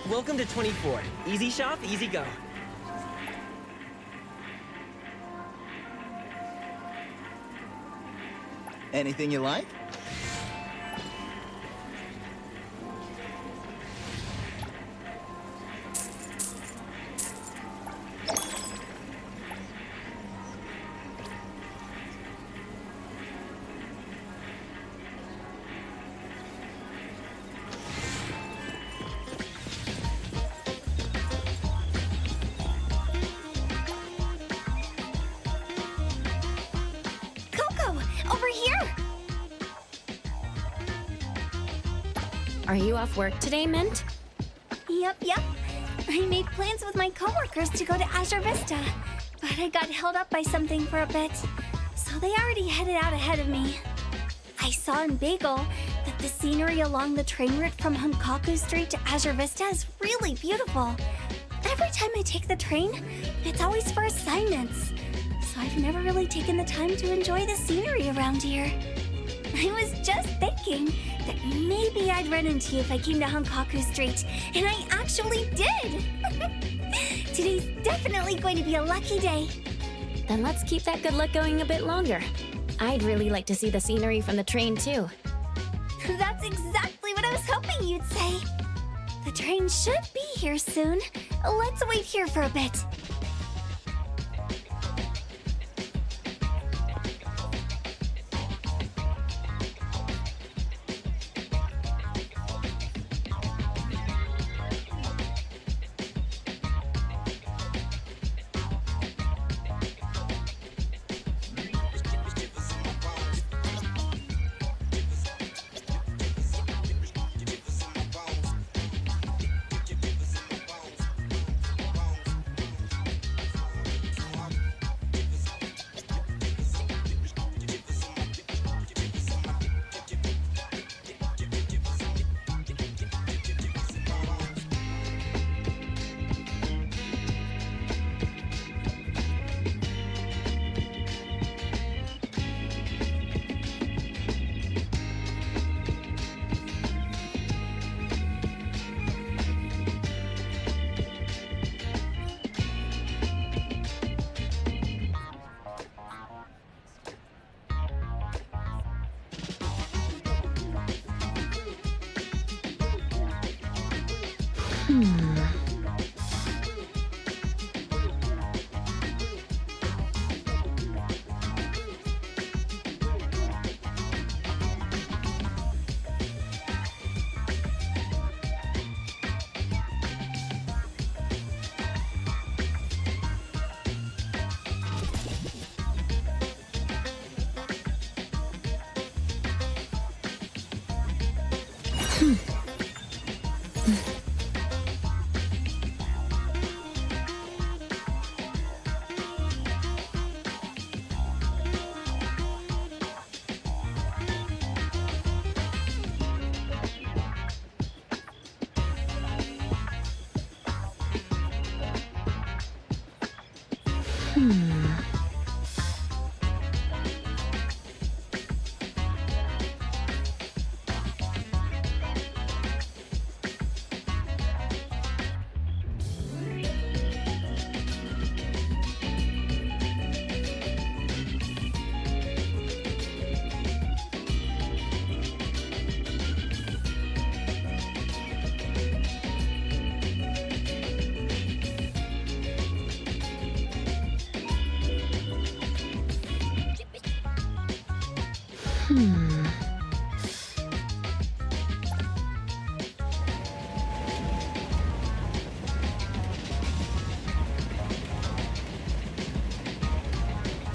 Welcome to 24. Easy shop, easy go. Anything you like? Are you off work today, Mint? Yep. I made plans with my coworkers to go to Azure Vista, but I got held up by something for a bit, so they already headed out ahead of me. I saw in Bagel that the scenery along the train route from Hunkaku Street to Azure Vista is really beautiful. Every time I take the train, it's always for assignments, so I've never really taken the time to enjoy the scenery around here. I was just thinking that maybe I'd run into you if I came to Hunkaku Street, and I actually did! Today's definitely going to be a lucky day. Then let's keep that good luck going a bit longer. I'd really like to see the scenery from the train, too. That's exactly what I was hoping you'd say. The train should be here soon. Let's wait here for a bit.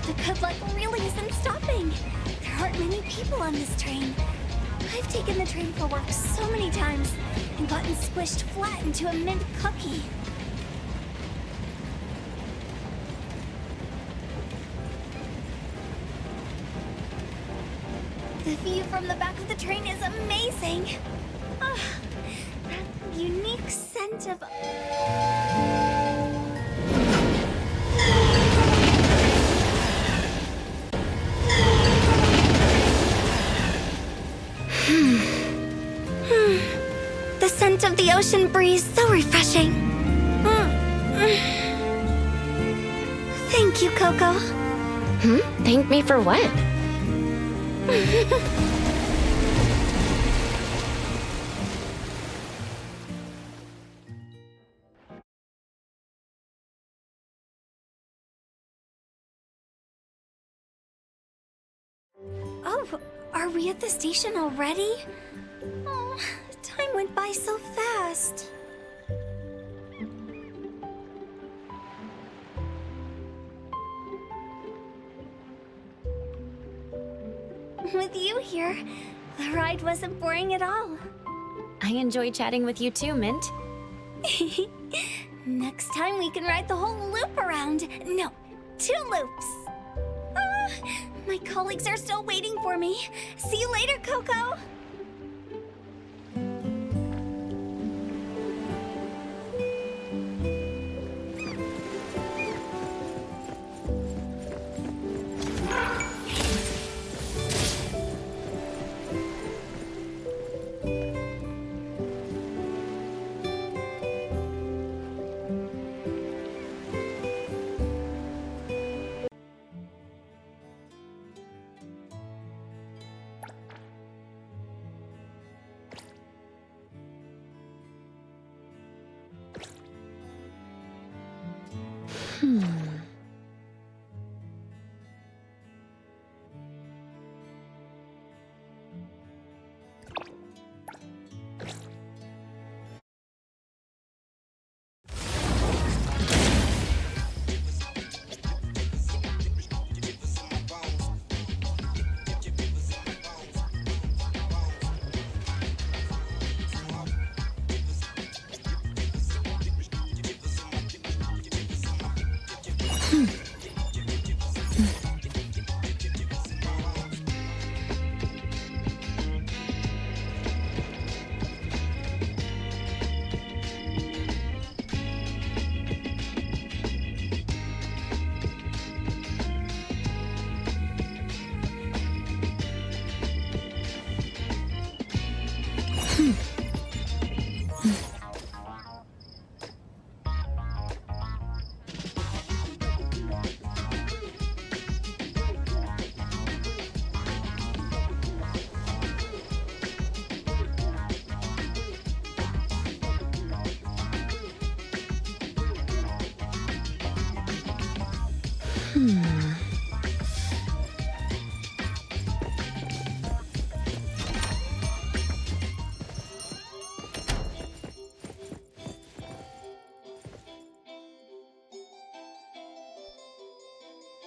The good luck really isn't stopping. There aren't many people on this train. I've taken the train for work so many times and gotten squished flat into a mint cookie. The view from the back of the train is amazing. Ah, that unique scent of... The scent of the ocean breeze, so refreshing. Thank you, Coco. Thank me for what? Oh, are we at the station already? Oh, time went by so fast. With you here, the ride wasn't boring at all. I enjoy chatting with you too, Mint. Next time we can ride the whole loop around. No, 2 loops. My colleagues are still waiting for me. See you later, Coco.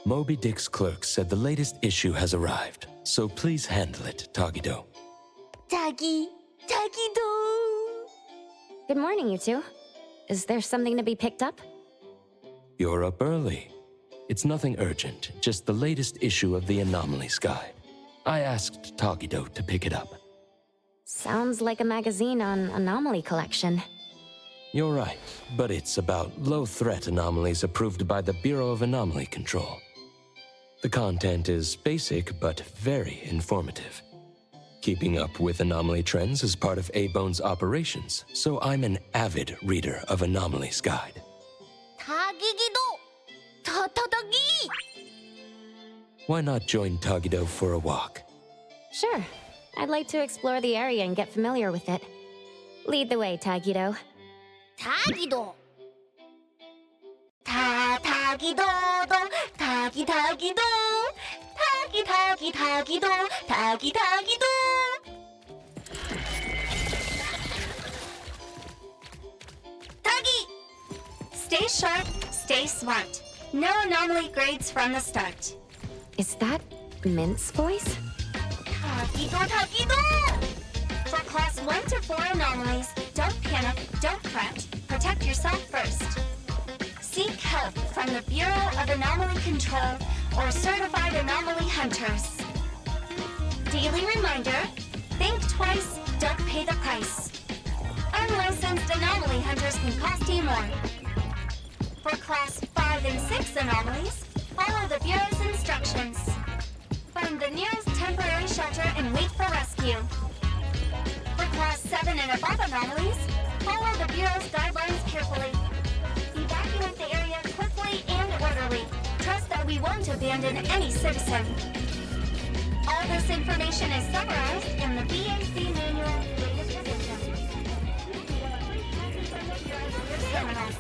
Moby Dick's clerk said the latest issue has arrived, so please handle it, Tagido. Tagido. Good morning, you two. Is there something to be picked up? You're up early. It's nothing urgent, just the latest issue of the Anomalies Guide. I asked Tagido to pick it up. Sounds like a magazine on anomaly collection. You're right, but it's about low-threat anomalies approved by the Bureau of Anomaly Control. The content is basic, but very informative. Keeping up with anomaly trends is part of A-Bone's operations, so I'm an avid reader of Anomalies Guide. Why not join Tagido for a walk? Sure. I'd like to explore the area and get familiar with it. Lead the way, Tagido. Tagido. Tagido. Tagi! Stay sharp, stay smart. No anomaly grades from the start. Is that Mint's voice? Tagido! For class 1 to 4 anomalies, don't panic, don't fret. Protect yourself first. Seek help from the Bureau of Anomaly Control or certified anomaly hunters. daily reminder, think twice, don't pay the price. Unlicensed anomaly hunters can cost you more. For Class 5 and 6 anomalies, follow the Bureau's instructions. Find the nearest temporary shelter and wait for rescue. For Class 7 and above anomalies, follow the Bureau's guidelines carefully. Evacuate the area quickly and orderly. Trust that we won't abandon any citizen. All this information is summarized in the BAC manual.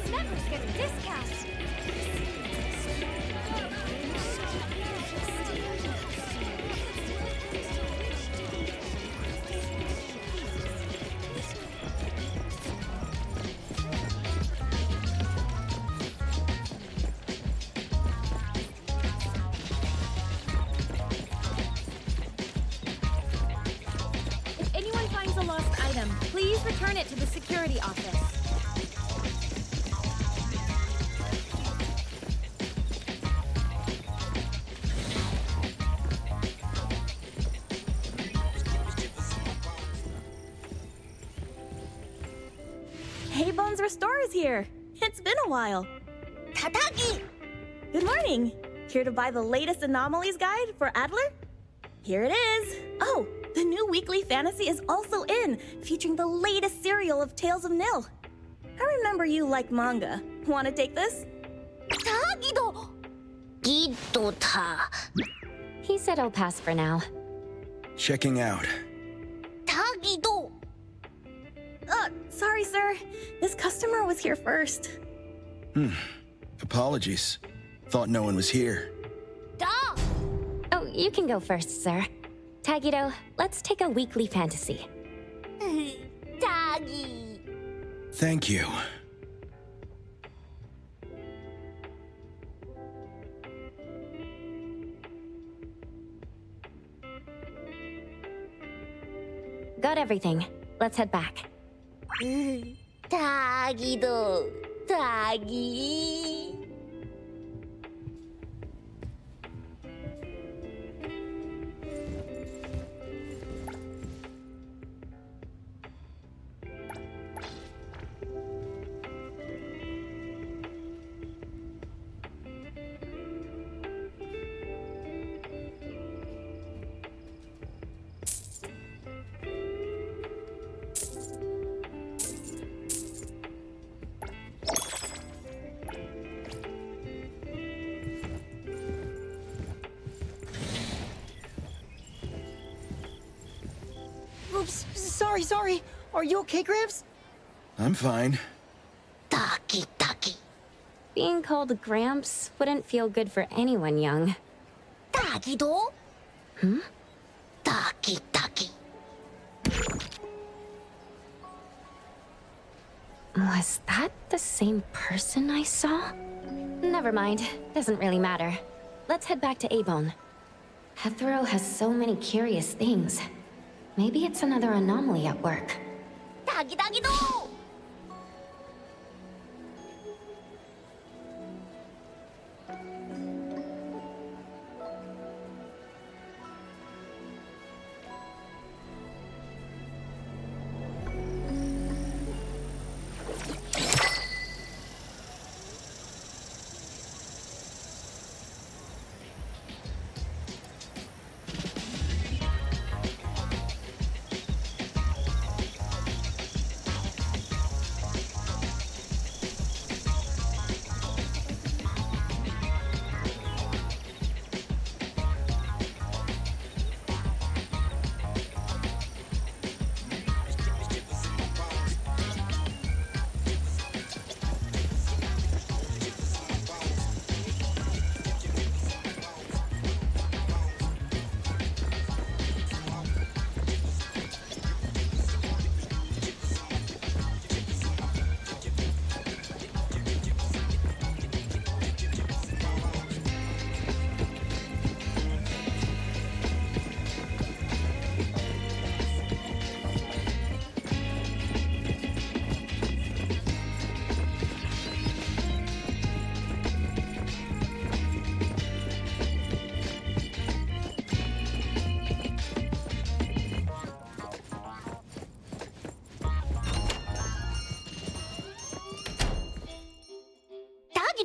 Never skip a discount. If anyone finds a lost item, please return it to the security office. Hey, Bones Restore is here. It's been a while. Tataki! Good morning. Here to buy the latest anomalies guide for Adler? Here it is. Oh, the new weekly fantasy is also in, featuring the latest serial of Tales of Nil. I remember you like manga. Want to take this? Tagido! Gido-ta. He said I'll pass for now. Checking out. Tagido! Sorry, sir. This customer was here first. Apologies. Thought no one was here. Da! Oh, you can go first, sir. Tagido, let's take a weekly fantasy. Tagi! Thank you. Got everything. Let's head back. Tagido! Tagi! Oops, sorry. Are you okay, Gramps? I'm fine. Taki-taki! Being called Gramps wouldn't feel good for anyone young. Tagido? Taki-taki! Was that the same person I saw? Never mind. Doesn't really matter. Let's head back to Abon. Hethro has so many curious things. Maybe it's another anomaly at work. Tagi-tagido!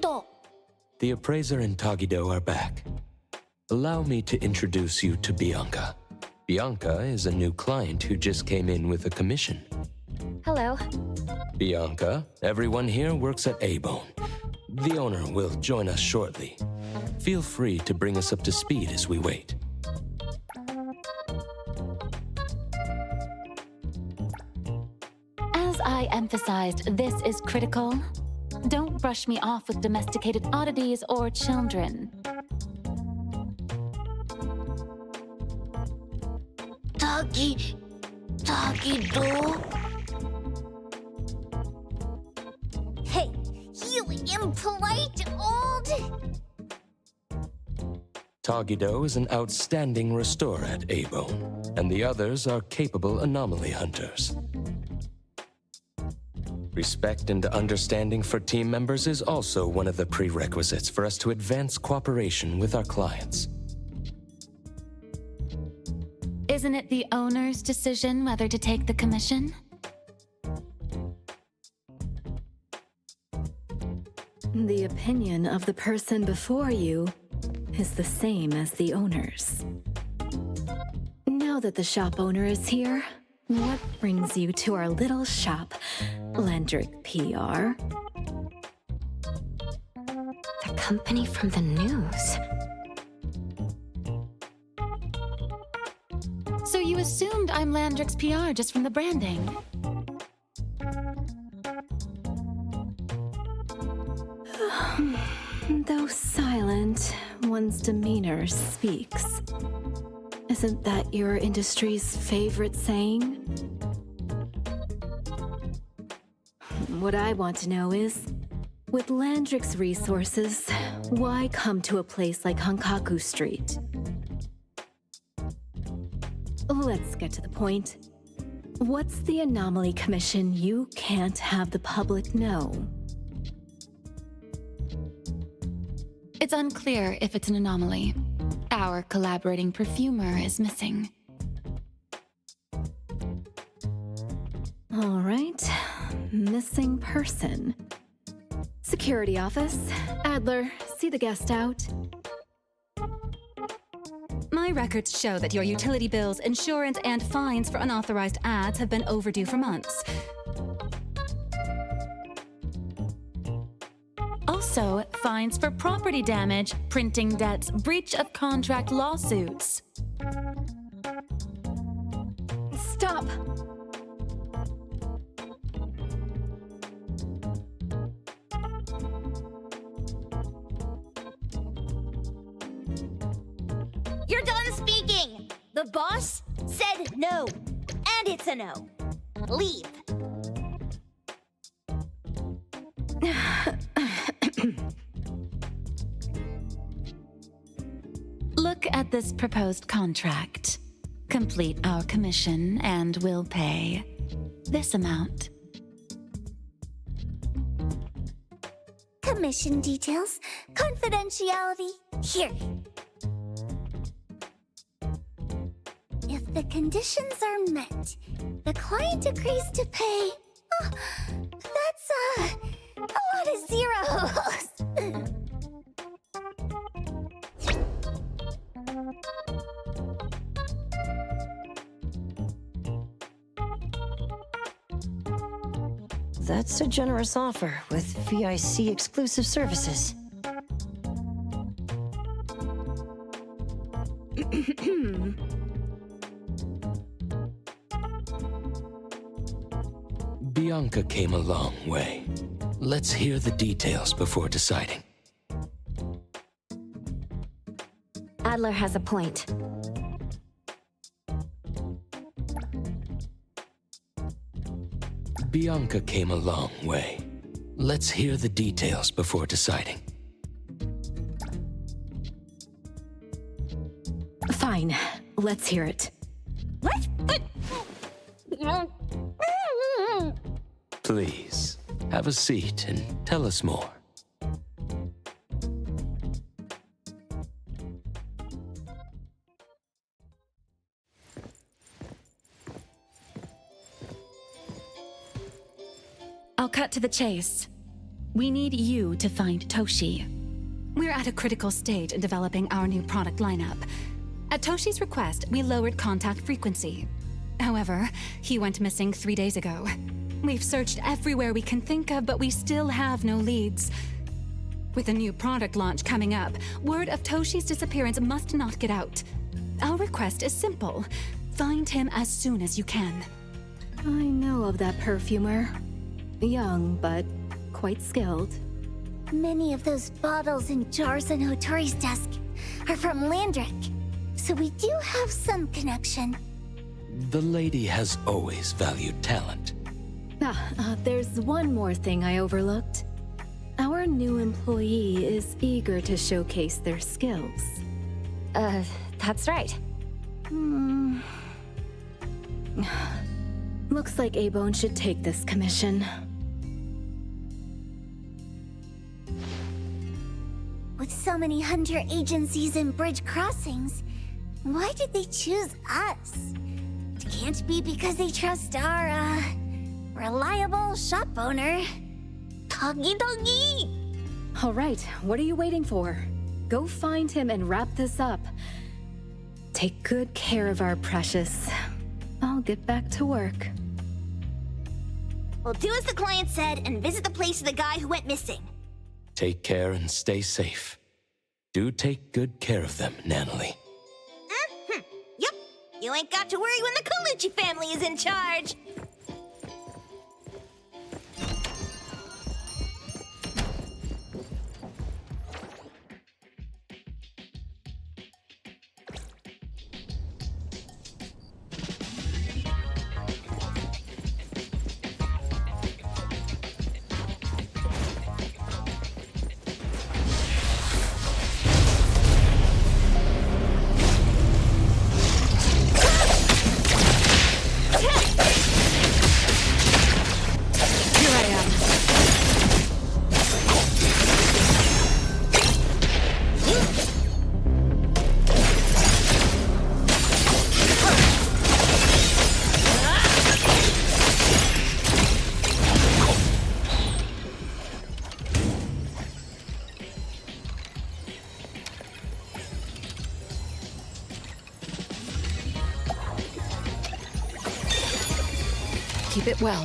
Tagido! The appraiser and Tagido are back. Allow me to introduce you to Bianca. Bianca is a new client who just came in with a commission. Hello. Bianca, everyone here works at A-Bone. The owner will join us shortly. Feel free to bring us up to speed as we wait. As I emphasized, this is critical. Don't brush me off with domesticated oddities or children. Tagido? Hey, you impolite old... Tagido is an outstanding restorer at A-Bone, and the others are capable anomaly hunters. Respect and understanding for team members is also one of the prerequisites for us to advance cooperation with our clients. Isn't it the owner's decision whether to take the commission? The opinion of the person before you is the same as the owner's. Now that the shop owner is here, what brings you to our little shop, Landrick PR? The company from the news. So you assumed I'm Landrick's PR just from the branding? Though silent, one's demeanor speaks. Isn't that your industry's favorite saying? What I want to know is, with Landrick's resources, why come to a place like Hankaku Street? Let's get to the point. What's the anomaly commission you can't have the public know? It's unclear if it's an anomaly. Our collaborating perfumer is missing. All right, missing person. Security office. Adler, see the guest out. My records show that your utility bills, insurance, and fines for unauthorized ads have been overdue for months. Also, fines for property damage, printing debts, breach of contract lawsuits. Stop! You're done speaking! The boss said no. And it's a no. Leave. Look at this proposed contract. Complete our commission and we'll pay this amount. Commission details. Confidentiality. Here. If the conditions are met, the client agrees to pay. Oh, that's a lot of zeros. That's a generous offer with VIC exclusive services. Bianca came a long way. Let's hear the details before deciding. Adler has a point. Bianca came a long way. Let's hear the details before deciding. Fine, let's hear it. Please, have a seat and tell us more. I'll cut to the chase. We need you to find Toshi. We're at a critical stage in developing our new product lineup. At Toshi's request, we lowered contact frequency. However, he went missing 3 days ago. We've searched everywhere we can think of, but we still have no leads. With a new product launch coming up, word of Toshi's disappearance must not get out. Our request is simple. Find him as soon as you can. I know of that perfumer. Young, but quite skilled. Many of those bottles and jars on Hotori's desk are from Landrick, so we do have some connection. The lady has always valued talent. There's one more thing I overlooked. Our new employee is eager to showcase their skills. That's right. Looks like Abone should take this commission. With so many hunter agencies and bridge crossings, why did they choose us? It can't be because they trust our, reliable shop owner. Doggy doggy! All right, what are you waiting for? Go find him and wrap this up. Take good care of our precious. I'll get back to work. We'll do as the client said and visit the place of the guy who went missing. Take care and stay safe. Do take good care of them, Natalie. Yep, you ain't got to worry when the Colucci family is in charge. Keep it well.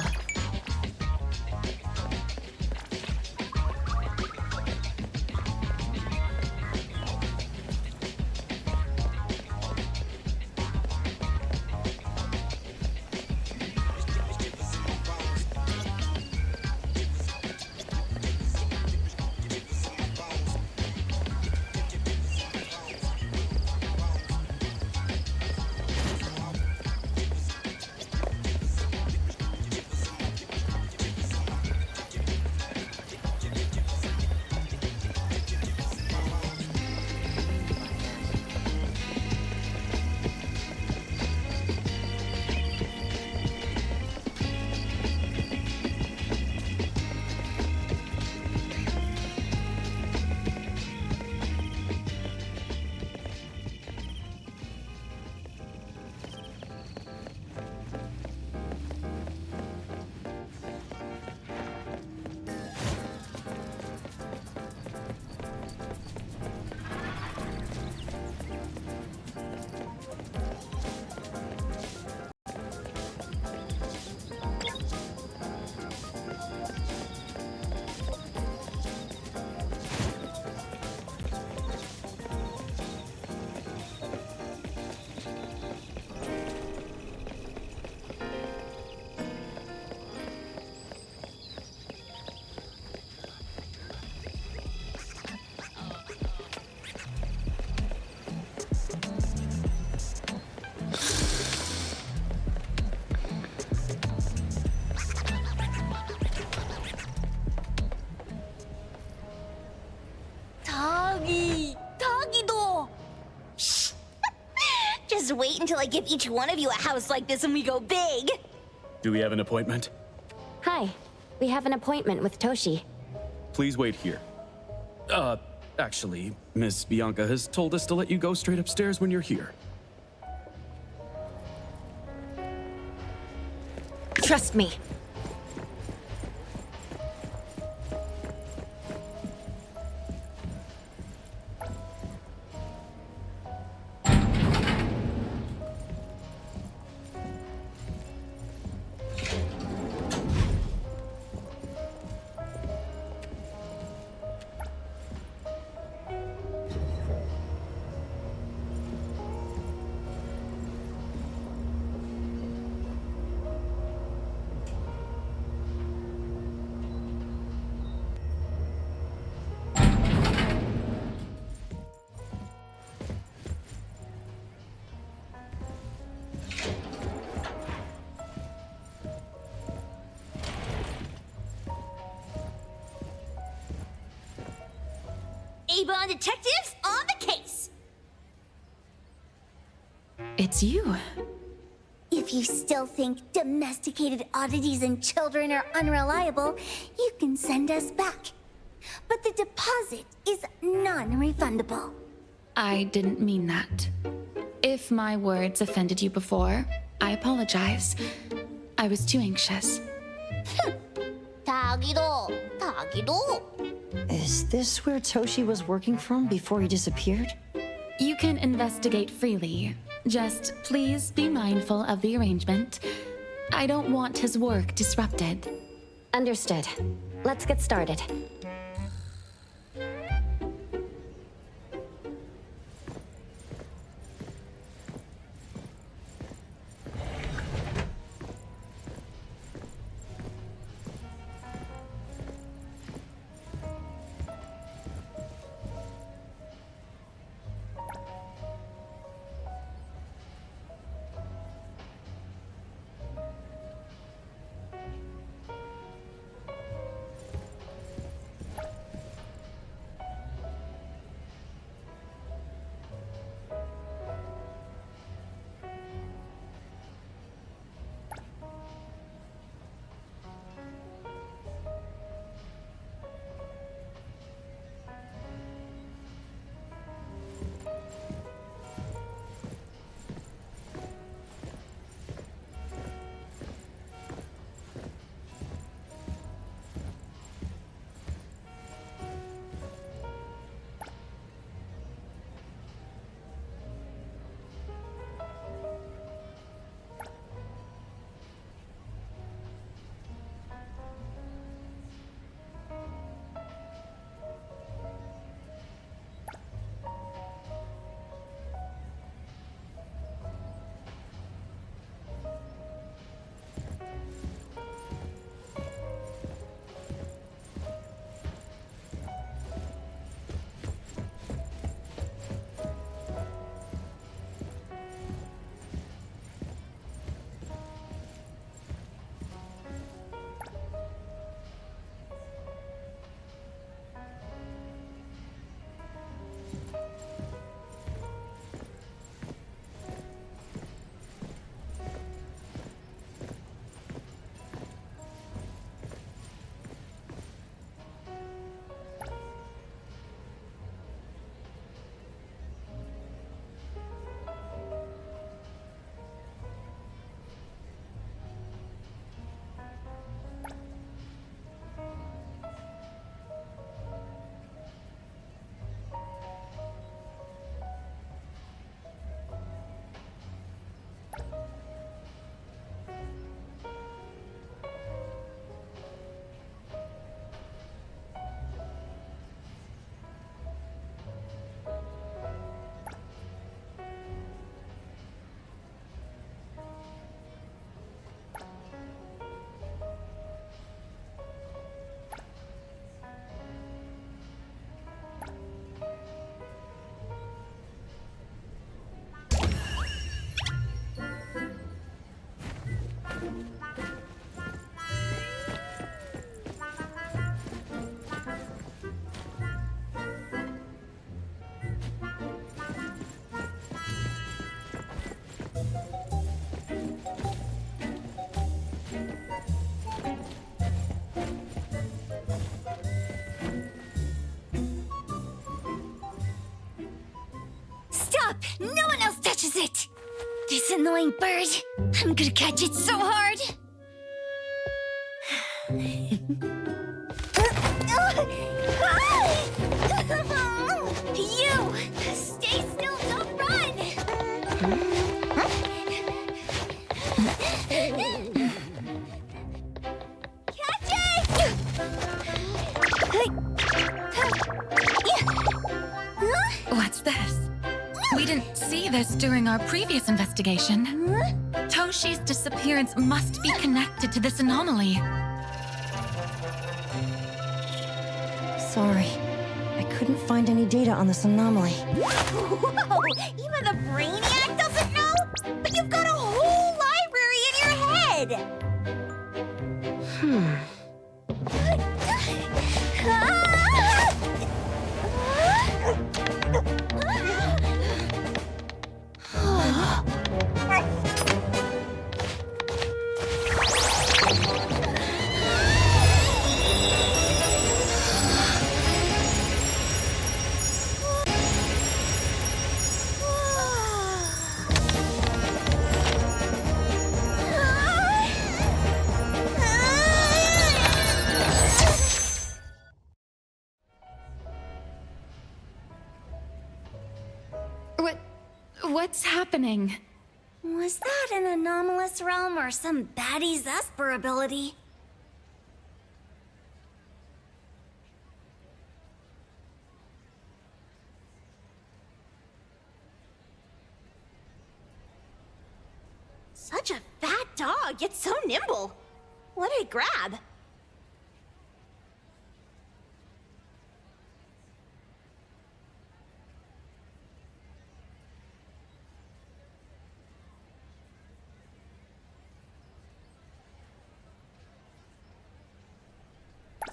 Just wait until I give each one of you a house like this and we go big. Do we have an appointment? Hi. We have an appointment with Toshi. Please wait here. Actually, Miss Bianca has told us to let you go straight upstairs when you're here. Trust me. Avon detectives on the case! It's you. If you still think domesticated oddities and children are unreliable, you can send us back. But the deposit is non-refundable. I didn't mean that. If my words offended you before, I apologize. I was too anxious. 다기도. Is this where Toshi was working from before he disappeared? You can investigate freely. Just please be mindful of the arrangement. I don't want his work disrupted. Understood. Let's get started. No one else touches it! This annoying bird. I'm gonna catch it so hard! You! Stay still, don't run! Catch it! What's this? We didn't see this during our previous investigation. Toshi's disappearance must be connected to this anomaly. Sorry. I couldn't find any data on this anomaly. Whoa! Even the brainiac doesn't know? But you've got a whole library in your head! What's happening? Was that an anomalous realm or some baddie Zesper ability? Such a fat dog, yet so nimble. What a grab.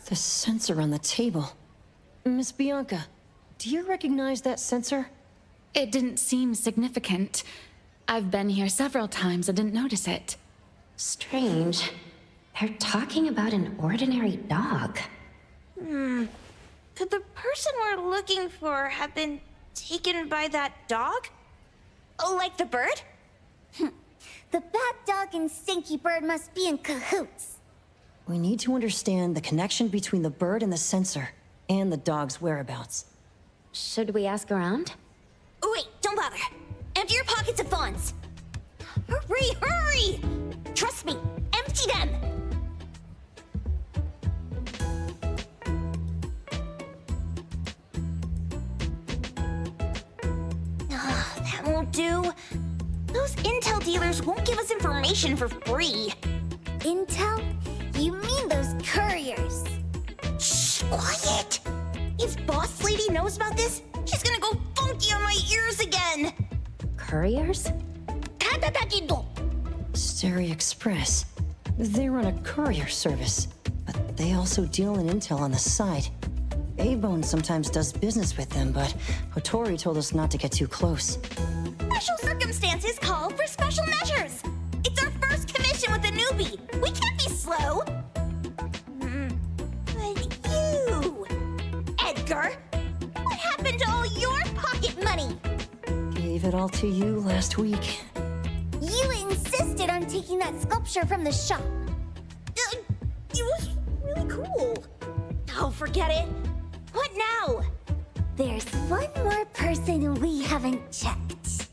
The sensor on the table. Miss Bianca, do you recognize that sensor? It didn't seem significant. I've been here several times and didn't notice it. Strange. They're talking about an ordinary dog. Could the person we're looking for have been taken by that dog? Oh, like the bird? The bad dog and Stinky Bird must be in cahoots. We need to understand the connection between the bird and the sensor, and the dog's whereabouts. Should we ask around? Oh, wait, don't bother. Empty your pockets of funds. Hurry, hurry! Trust me, empty them! That won't do. Those intel dealers won't give us information for free. Intel? You mean those couriers? Shh, quiet! If Boss Lady knows about this, she's gonna go funky on my ears again! Couriers? Steri Express. They run a courier service, but they also deal in intel on the side. A-Bone sometimes does business with them, but Hotori told us not to get too close. Special circumstances call for special measures! It's our first commission with a newbie! We can't be slow! But you... Edgar! What happened to all your pocket money? Gave it all to you last week. You insisted on taking that sculpture from the shop. It was really cool. Oh, forget it. What now? There's one more person we haven't checked.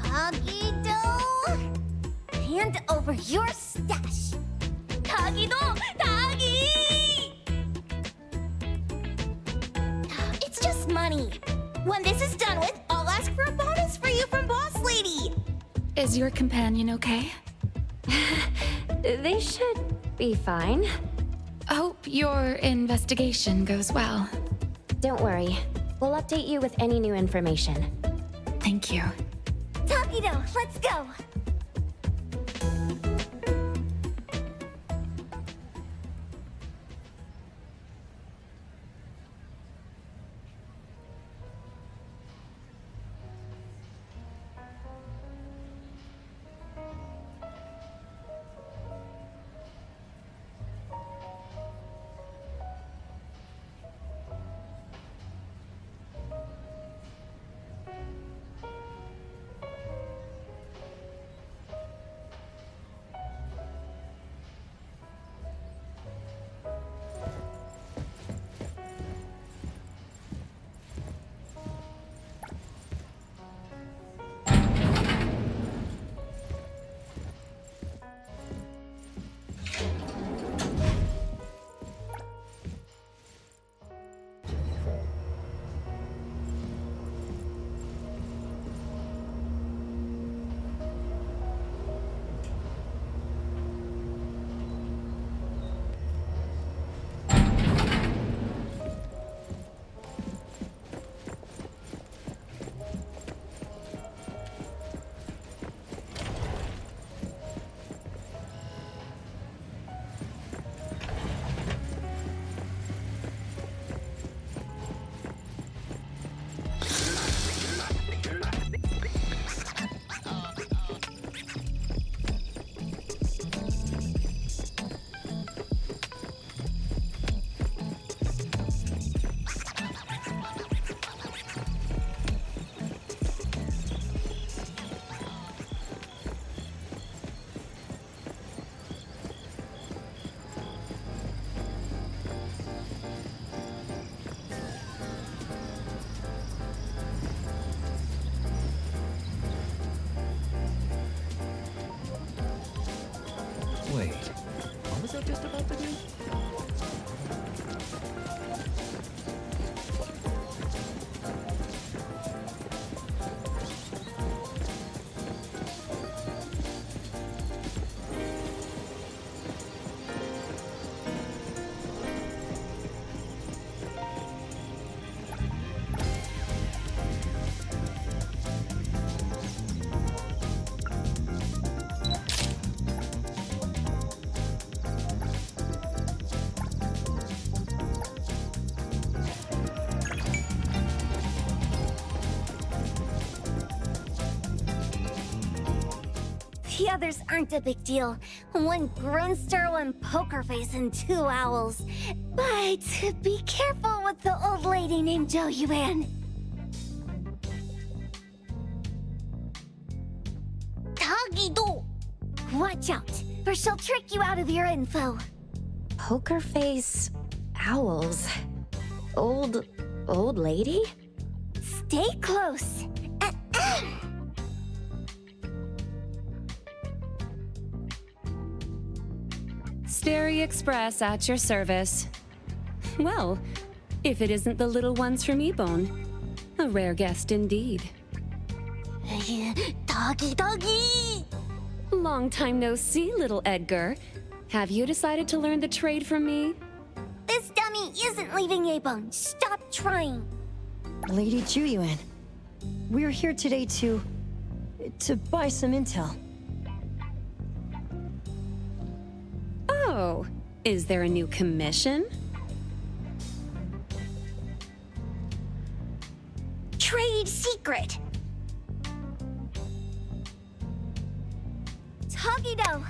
Tagido? Hand over your stash. Tagido! Tagi! It's just money. When this is done with, I'll ask for a bonus for you from Boss Lady. Is your companion okay? They should be fine. Hope your investigation goes well. Don't worry. We'll update you with any new information. Thank you. Tagido, let's go! The others aren't a big deal. One Grunster, one Poker Face, and 2 owls. But be careful with the old lady named Jo Yuan. Tagido! Watch out, or she'll trick you out of your info. Poker face, owls, old lady? Stay close. Starry Express at your service. Well, if it isn't the little ones from Ebone. A rare guest indeed. Doggy! Long time no see, little Edgar. Have you decided to learn the trade from me? This dummy isn't leaving Ebone. Stop trying. Lady Juyuan, we're here today to buy some intel. Oh, is there a new commission? Trade secret. Tagido.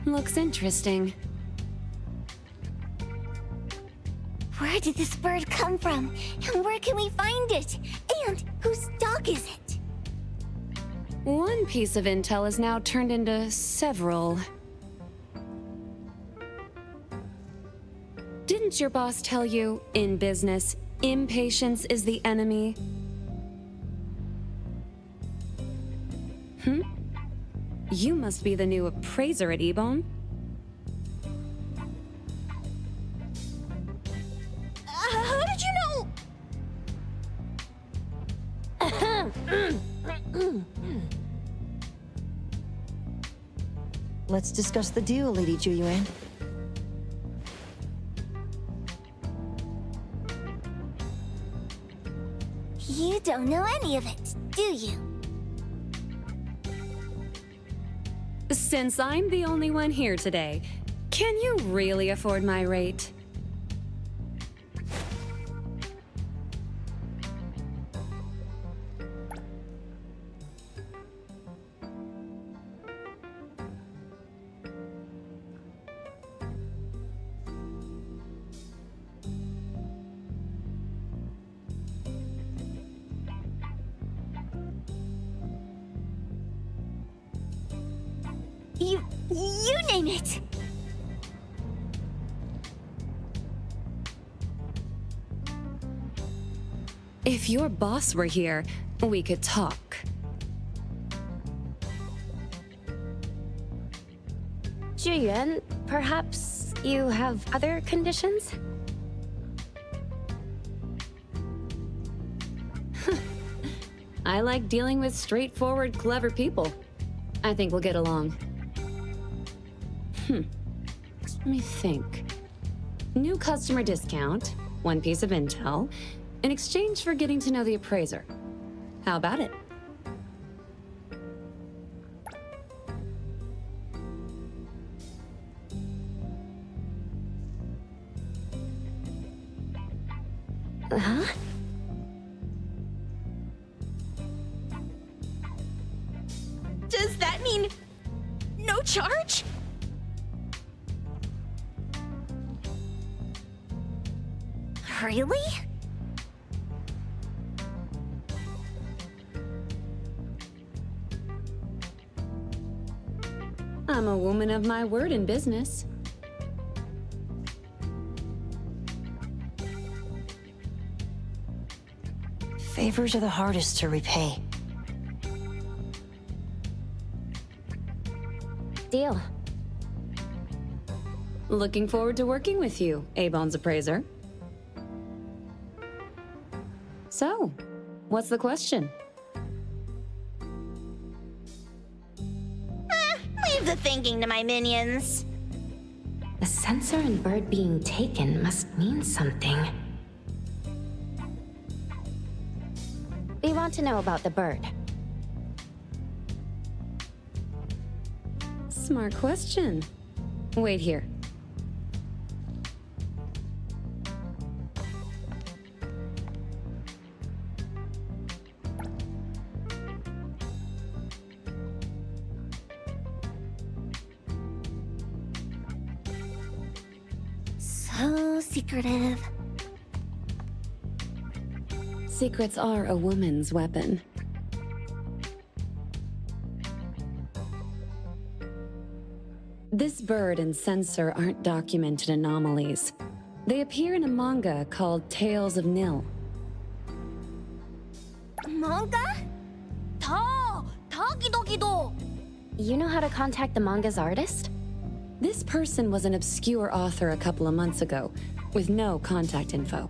Looks interesting. Where did this bird come from? And where can we find it? And whose dog is it? One piece of intel is now turned into several. Didn't your boss tell you, in business, impatience is the enemy? You must be the new appraiser at Ebone. How did you know? Let's discuss the deal, Lady Juyuan. You don't know any of it, do you? Since I'm the only one here today, can you really afford my rate? You name it! If your boss were here, we could talk. Juyuan, perhaps you have other conditions? I like dealing with straightforward, clever people. I think we'll get along. Let me think. New customer discount, one piece of intel, in exchange for getting to know the appraiser. How about it? Huh? Does that mean no charge? Really? I'm a woman of my word in business. Favors are the hardest to repay. Deal. Looking forward to working with you, Abone's appraiser. So, what's the question? Leave the thinking to my minions. The sensor and bird being taken must mean something. We want to know about the bird. Smart question. Wait here. So secretive. Secrets are a woman's weapon. This bird and sensor aren't documented anomalies. They appear in a manga called Tales of Nil. Manga? You know how to contact the manga's artist? This person was an obscure author a couple of months ago, with no contact info.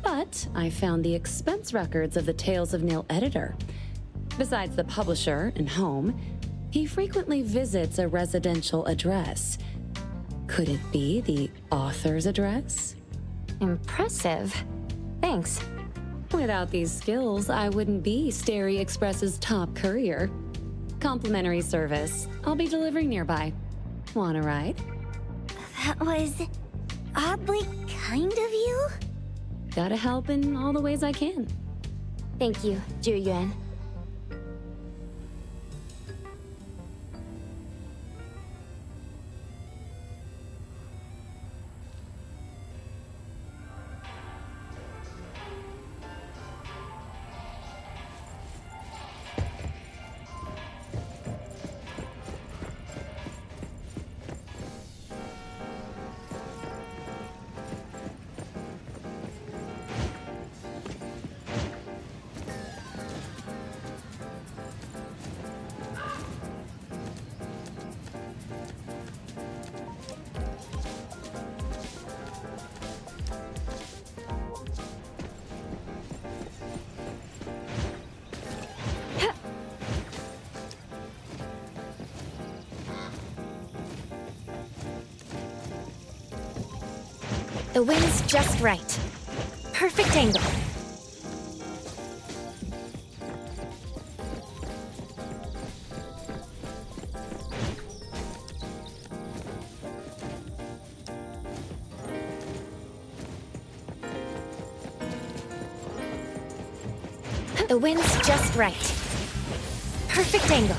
But I found the expense records of the Tales of Nil editor. Besides the publisher and home, he frequently visits a residential address. Could it be the author's address? Impressive. Thanks. Without these skills, I wouldn't be Starry Express's top courier. Complimentary service. I'll be delivering nearby. Want a ride? That was oddly kind of you? Gotta help in all the ways I can. Thank you, Zhu Yuan. The wind's just right. Perfect angle. The wind's just right. Perfect angle.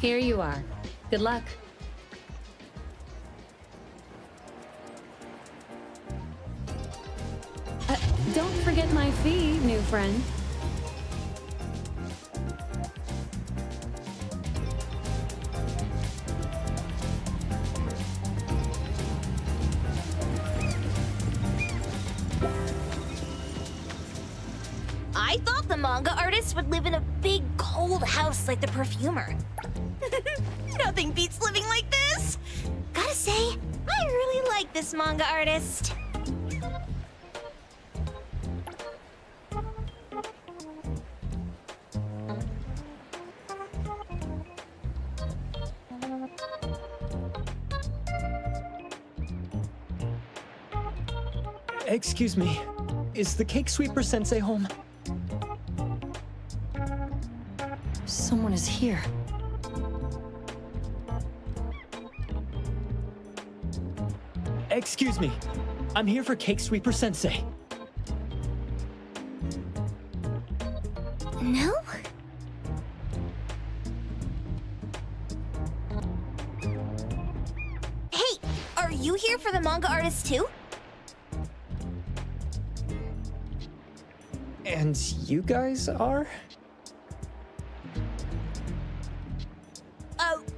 Here you are. Good luck. Don't forget my fee, new friend. I thought the manga artist would live in a big, cold house like the perfumer. Nothing beats living like this! Gotta say, I really like this manga artist. Excuse me. Is the Cake Sweeper Sensei home? Someone is here. Excuse me. I'm here for Cake Sweeper Sensei. No? Hey, are you here for the manga artist too? And you guys are?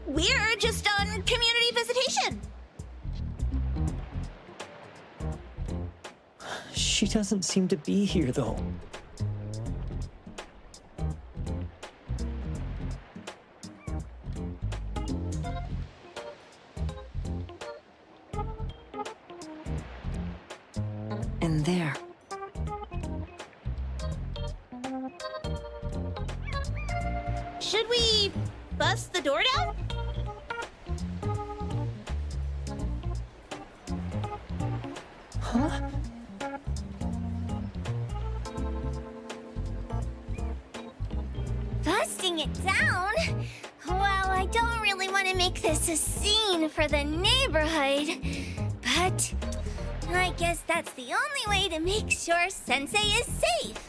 We're just on community visitation. She doesn't seem to be here, though. And there. Should we bust the door down? Huh? Busting it down? Well, I don't really want to make this a scene for the neighborhood, but I guess that's the only way to make sure Sensei is safe.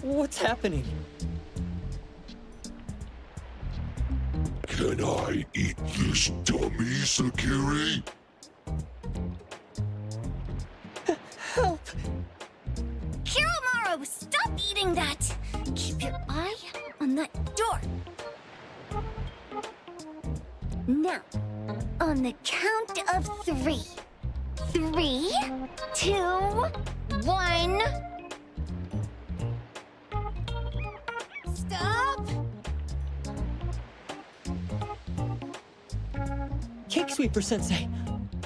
What's happening? Can I eat this dummy, Sakiri? Help! Kiromaru, stop eating that! Keep your eye on that door. Now, on the count of 3. 3, 2, 1... Stop! Cake Sweeper Sensei,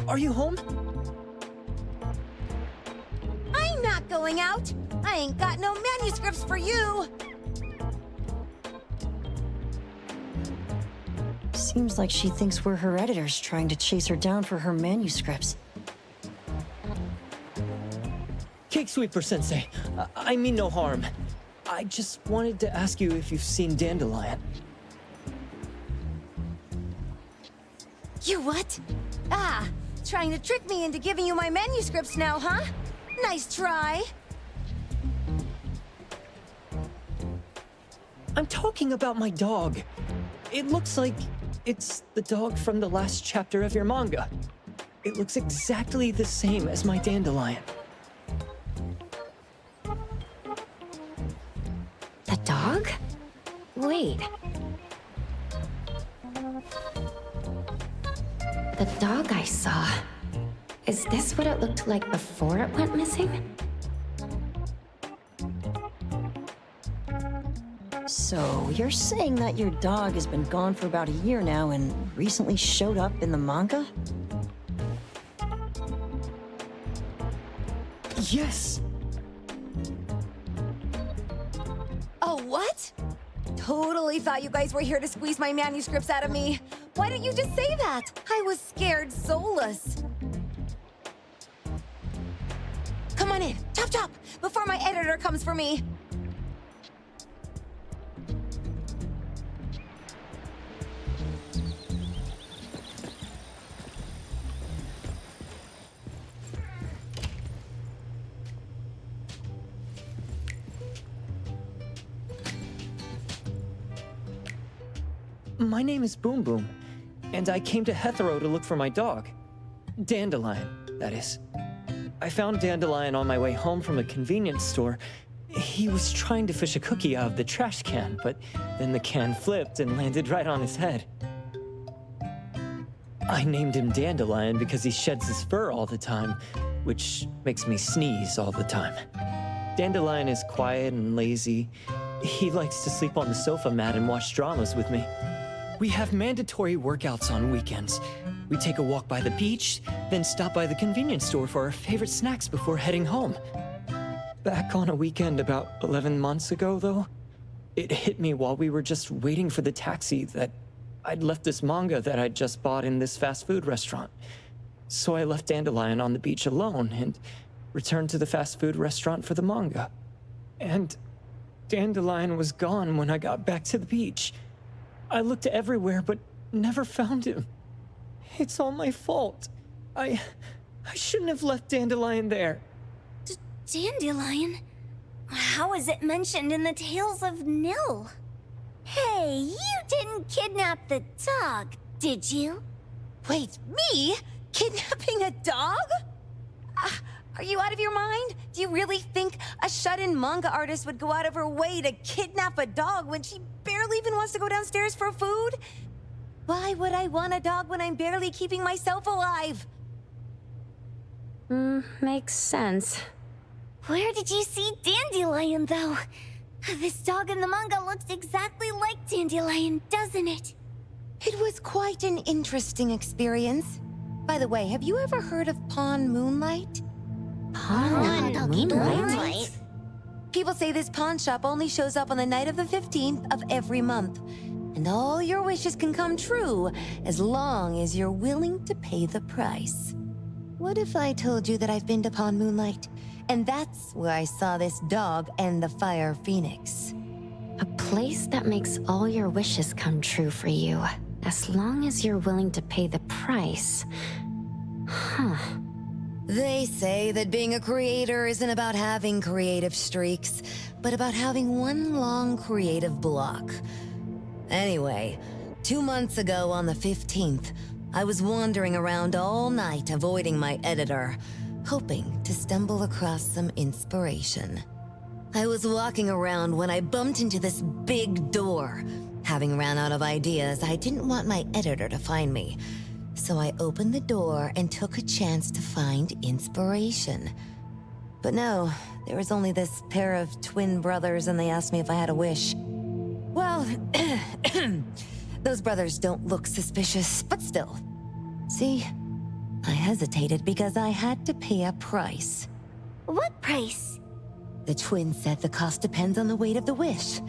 are you home? I'm not going out. I ain't got no manuscripts for you. Seems like she thinks we're her editors trying to chase her down for her manuscripts. Cake Sweeper Sensei, I mean no harm. I just wanted to ask you if you've seen Dandelion. You what? Ah, trying to trick me into giving you my manuscripts now, huh? Nice try. I'm talking about my dog. It looks like it's the dog from the last chapter of your manga. It looks exactly the same as my Dandelion. The dog? Wait. The dog I saw. Is this what it looked like before it went missing? So, you're saying that your dog has been gone for about a year now and recently showed up in the manga? Yes! Oh, what? Totally thought you guys were here to squeeze my manuscripts out of me. Why didn't you just say that? I was scared soulless. Come on in, chop chop, before my editor comes for me. My name is Boom Boom, and I came to Heathrow to look for my dog. Dandelion, that is. I found Dandelion on my way home from a convenience store. He was trying to fish a cookie out of the trash can, but then the can flipped and landed right on his head. I named him Dandelion because he sheds his fur all the time, which makes me sneeze all the time. Dandelion is quiet and lazy. He likes to sleep on the sofa mat and watch dramas with me. We have mandatory workouts on weekends. We take a walk by the beach, then stop by the convenience store for our favorite snacks before heading home. Back on a weekend about 11 months ago, though, it hit me while we were just waiting for the taxi that I'd left this manga that I'd just bought in this fast food restaurant. So I left Dandelion on the beach alone and returned to the fast food restaurant for the manga. And Dandelion was gone when I got back to the beach. I looked everywhere but never found him. It's all my fault. I shouldn't have left Dandelion there. Dandelion? How is it mentioned in the Tales of Nil? Hey, you didn't kidnap the dog, did you? Wait, me? Kidnapping a dog? Are you out of your mind? Do you really think a shut-in manga artist would go out of her way to kidnap a dog when she barely even wants to go downstairs for food? Why would I want a dog when I'm barely keeping myself alive? Makes sense. Where did you see Dandelion, though? This dog in the manga looks exactly like Dandelion, doesn't it? It was quite an interesting experience. By the way, have you ever heard of Pawn Moonlight? Moonlight? People say this pawn shop only shows up on the night of the 15th of every month. And all your wishes can come true as long as you're willing to pay the price. What if I told you that I've been to Pawn Moonlight? And that's where I saw this dog and the fire phoenix. A place that makes all your wishes come true for you, as long as you're willing to pay the price. Huh. They say that being a creator isn't about having creative streaks, but about having one long creative block. Anyway, 2 months ago on the 15th, I was wandering around all night avoiding my editor, hoping to stumble across some inspiration. I was walking around when I bumped into this big door. Having ran out of ideas, I didn't want my editor to find me. So I opened the door and took a chance to find inspiration. But no, there was only this pair of twin brothers and they asked me if I had a wish. Well, those brothers don't look suspicious, but still. See, I hesitated because I had to pay a price. What price? The twins said the cost depends on the weight of the wish.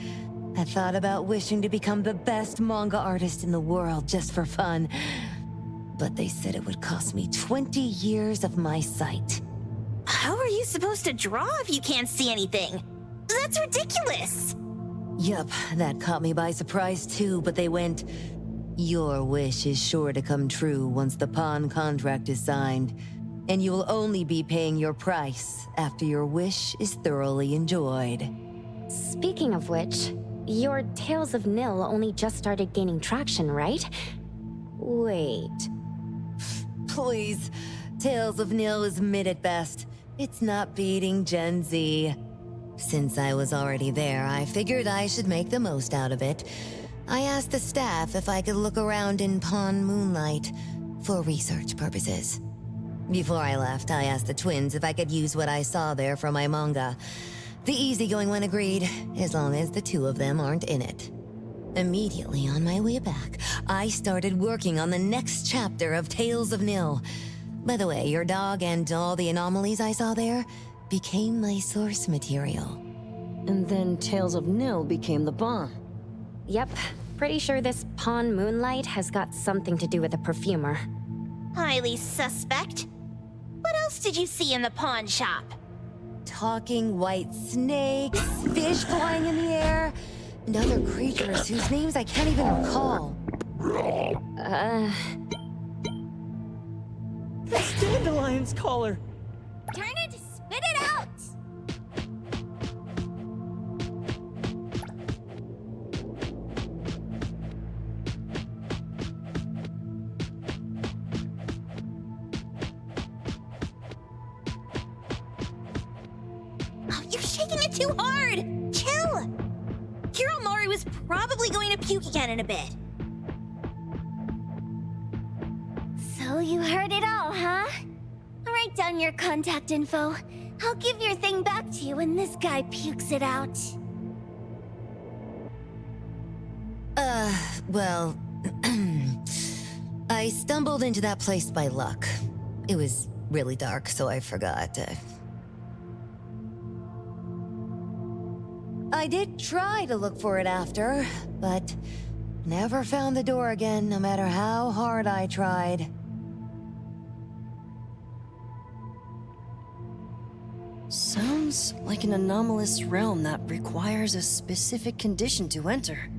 I thought about wishing to become the best manga artist in the world just for fun. But they said it would cost me 20 years of my sight. How are you supposed to draw if you can't see anything? That's ridiculous! Yup, that caught me by surprise too, but they went, "Your wish is sure to come true once the pawn contract is signed, and you will only be paying your price after your wish is thoroughly enjoyed." Speaking of which, your Tales of Nil only just started gaining traction, right? Wait. Please, Tales of Nil is mid at best. It's not beating Gen Z. Since I was already there, I figured I should make the most out of it. I asked the staff if I could look around in Pawn Moonlight for research purposes. Before I left, I asked the twins if I could use what I saw there for my manga. The easygoing one agreed, as long as the two of them aren't in it. Immediately on my way back, I started working on the next chapter of Tales of Nil. By the way, your dog and all the anomalies I saw there became my source material. And then Tales of Nil became the bomb. Yep, pretty sure this Pawn Moonlight has got something to do with the perfumer. Highly suspect. What else did you see in the pawn shop? Talking white snakes, fish flying in the air, and other creatures whose names I can't even recall. That's Dandelion's collar! Turn it! Spit it out! too hard! Chill! Kiromaru was probably going to puke again in a bit. So you heard it all, huh? Write down your contact info. I'll give your thing back to you when this guy pukes it out. Well... I stumbled into that place by luck. It was really dark, so I forgot. I did try to look for it after, but never found the door again, no matter how hard I tried. Sounds like an anomalous realm that requires a specific condition to enter.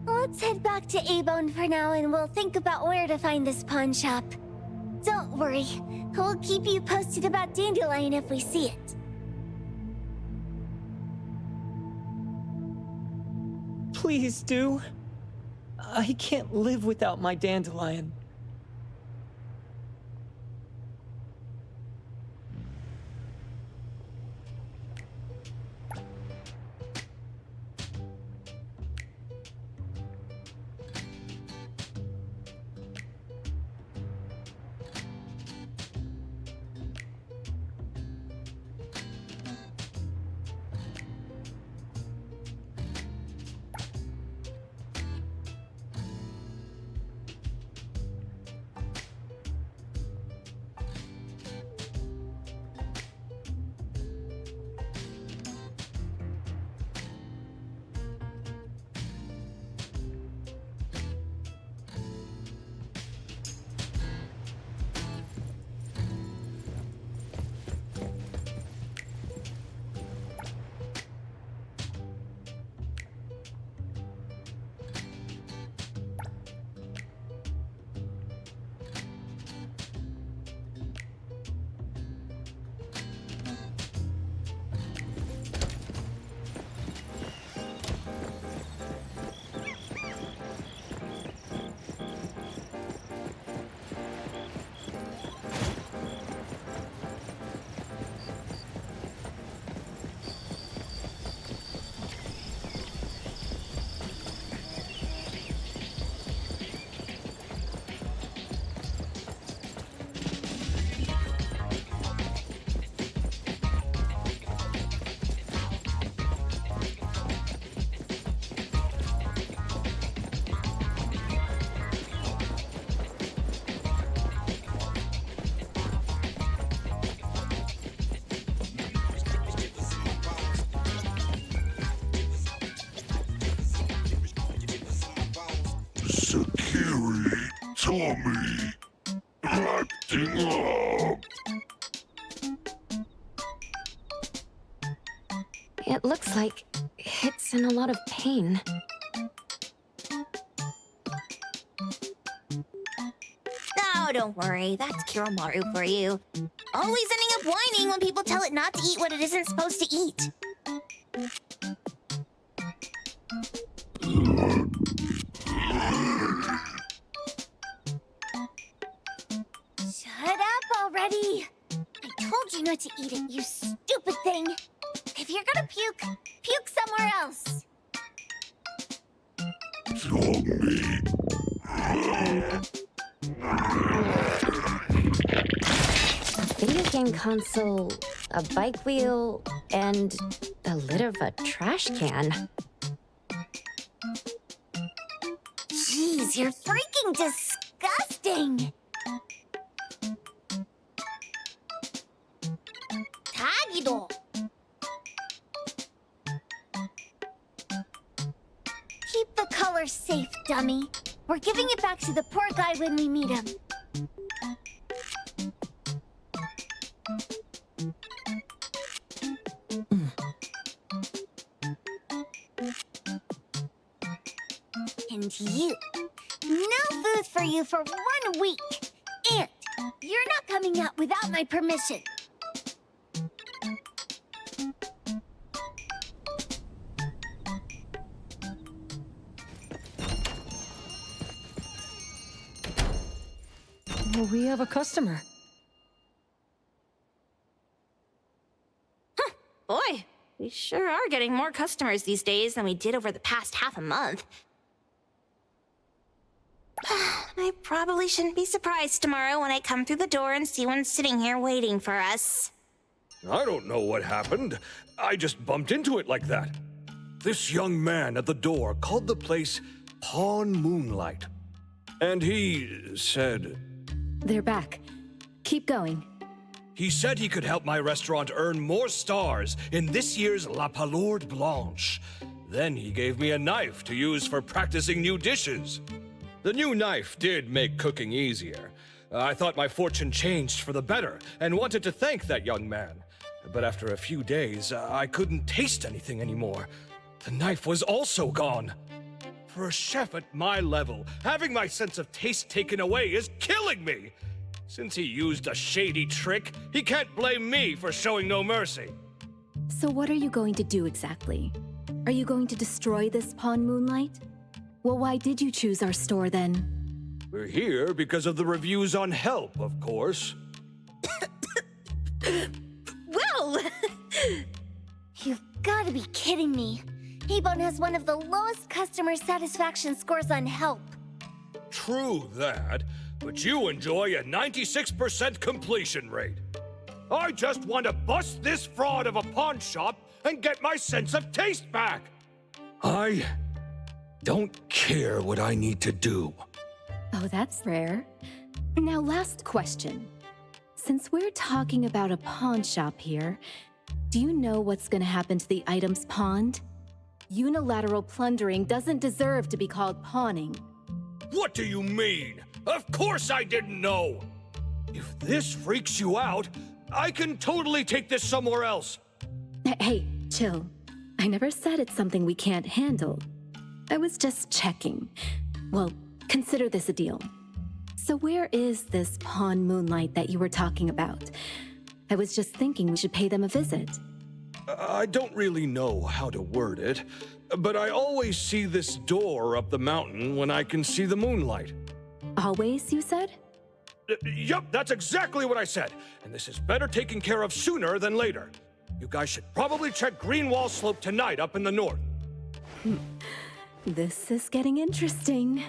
Let's head back to A-Bone for now and we'll think about where to find this pawn shop. Don't worry, we'll keep you posted about Dandelion if we see it. Please do. I can't live without my Dandelion. Sakiri, Tommy, acting up. It looks like it's in a lot of pain. Oh, don't worry. That's Kiromaru for you. Always ending up whining when people tell it not to eat what it isn't supposed to eat. Shut up already! I told you not to eat it, you stupid thing! If you're gonna puke, puke somewhere else! Tommy. A video game console, a bike wheel, and the lid of a trash can. Jeez, you're freaking disgusting! Tagido! Keep the color safe, dummy. We're giving it back to the poor guy when we meet him. And you. No food for you for 1 week. And you're not coming out without my permission. We have a customer. We sure are getting more customers these days than we did over the past half a month. I probably shouldn't be surprised tomorrow when I come through the door and see one sitting here waiting for us. I don't know what happened. I just bumped into it like that. This young man at the door called the place Pawn Moonlight. And he said... They're back. Keep going. He said he could help my restaurant earn more stars in this year's La Palourde Blanche. Then he gave me a knife to use for practicing new dishes. The new knife did make cooking easier. I thought my fortune changed for the better and wanted to thank that young man. But after a few days, I couldn't taste anything anymore. The knife was also gone. For a chef at my level, having my sense of taste taken away is killing me. Since he used a shady trick, he can't blame me for showing no mercy. So what are you going to do exactly? Are you going to destroy this Pawn Moonlight? Well, why did you choose our store then? We're here because of the reviews on Help, of course. Well! You've gotta be kidding me. Avon has one of the lowest customer satisfaction scores on Help. True that, but you enjoy a 96% completion rate. I just want to bust this fraud of a pawn shop and get my sense of taste back. I don't care what I need to do. Oh, that's rare. Now, last question. Since we're talking about a pawn shop here, do you know what's gonna happen to the items pawned? Unilateral plundering doesn't deserve to be called pawning. What do you mean? Of course I didn't know! If this freaks you out, I can totally take this somewhere else. Hey, chill. I never said it's something we can't handle. I was just checking. Well, consider this a deal. So where is this Pawn Moonlight that you were talking about? I was just thinking we should pay them a visit. I don't really know how to word it, but I always see this door up the mountain when I can see the moonlight. Always, you said? Yup, that's exactly what I said. And this is better taken care of sooner than later. You guys should probably check Greenwall Slope tonight up in the north. This is getting interesting.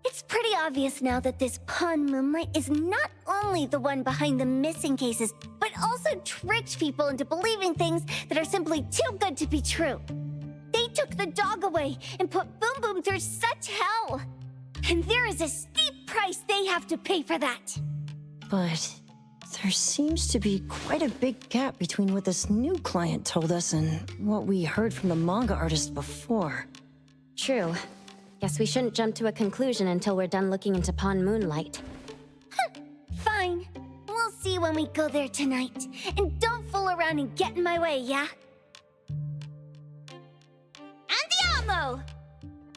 It's pretty obvious now that this Pawn Moonlight is not only the one behind the missing cases, but also tricked people into believing things that are simply too good to be true. They took the dog away and put Boom Boom through such hell. And there is a steep price they have to pay for that. But there seems to be quite a big gap between what this new client told us and what we heard from the manga artist before. True. Guess we shouldn't jump to a conclusion until we're done looking into Pawn Moonlight. Fine. We'll see when we go there tonight. And don't fool around and get in my way, yeah? Andiamo!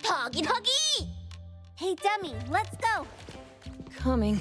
Toggy toggy! Hey, dummy, let's go. Coming.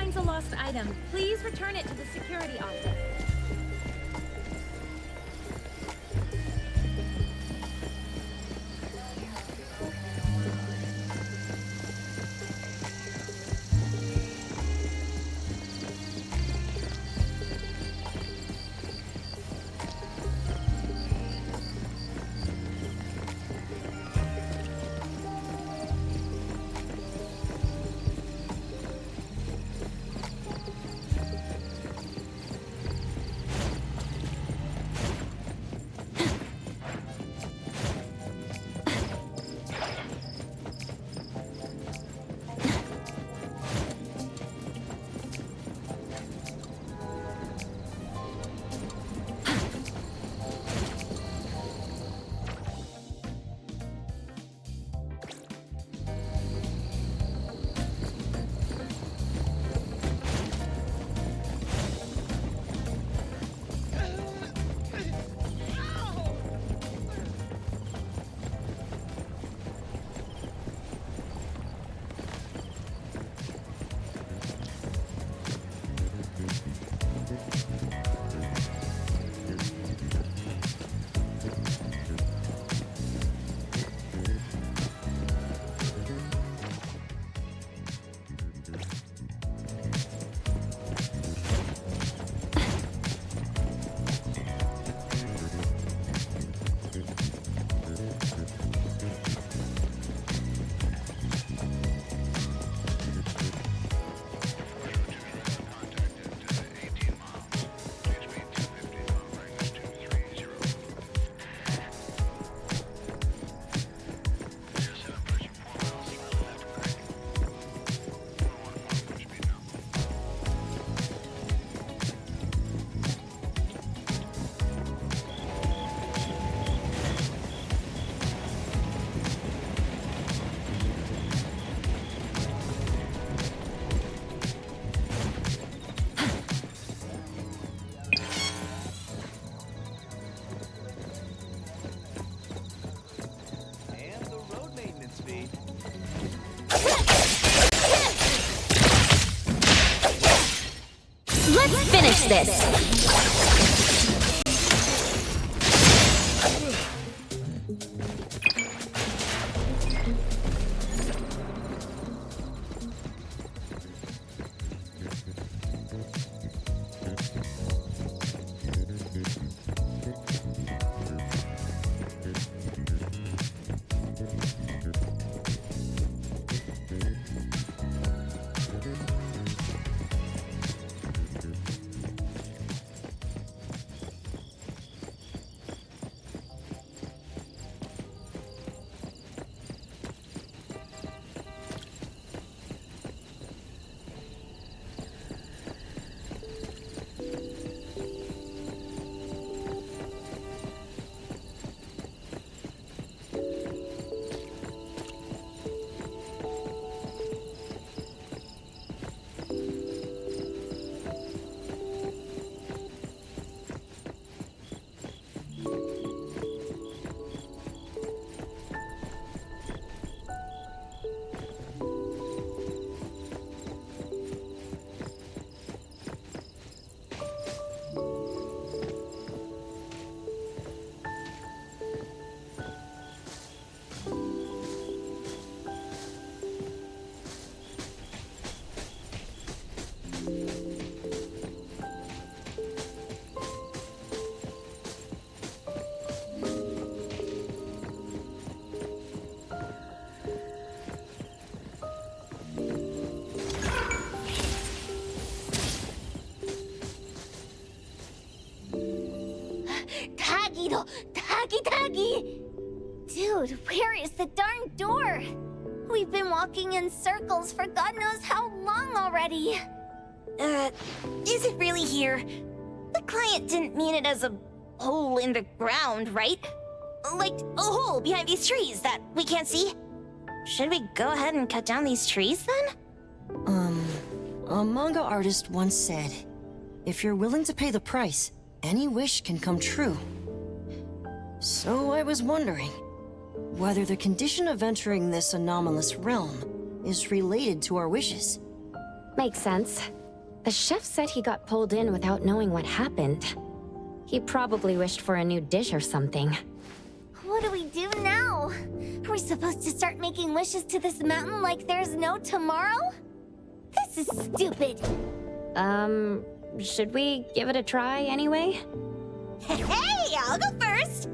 finds a lost item, please return it to the security office. Let's finish this! Dude, where is the darn door? We've been walking in circles for God knows how long already. Is it really here? The client didn't mean it as a hole in the ground, right? Like a hole behind these trees that we can't see? Should we go ahead and cut down these trees then? A manga artist once said, if you're willing to pay the price, any wish can come true. So I was wondering whether the condition of entering this anomalous realm is related to our wishes. Makes sense. The chef said he got pulled in without knowing what happened. He probably wished for a new dish or something. What do we do now? Are we supposed to start making wishes to this mountain like there's no tomorrow? This is stupid. Should we give it a try anyway? Hey, I'll go first.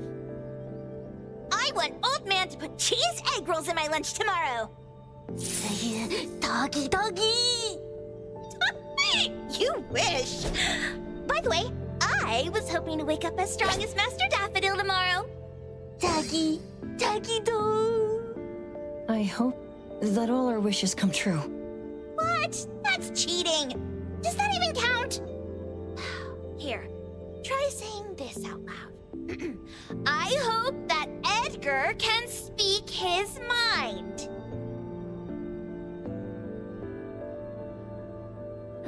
I want Old Man to put cheese egg rolls in my lunch tomorrow. Doggy, doggy. You wish. By the way, I was hoping to wake up as strong as Master Daffodil tomorrow. Doggy, doggy, dog. I hope that all our wishes come true. What? That's cheating. Does that even count? Here, try saying this out loud. I hope that Edgar can speak his mind.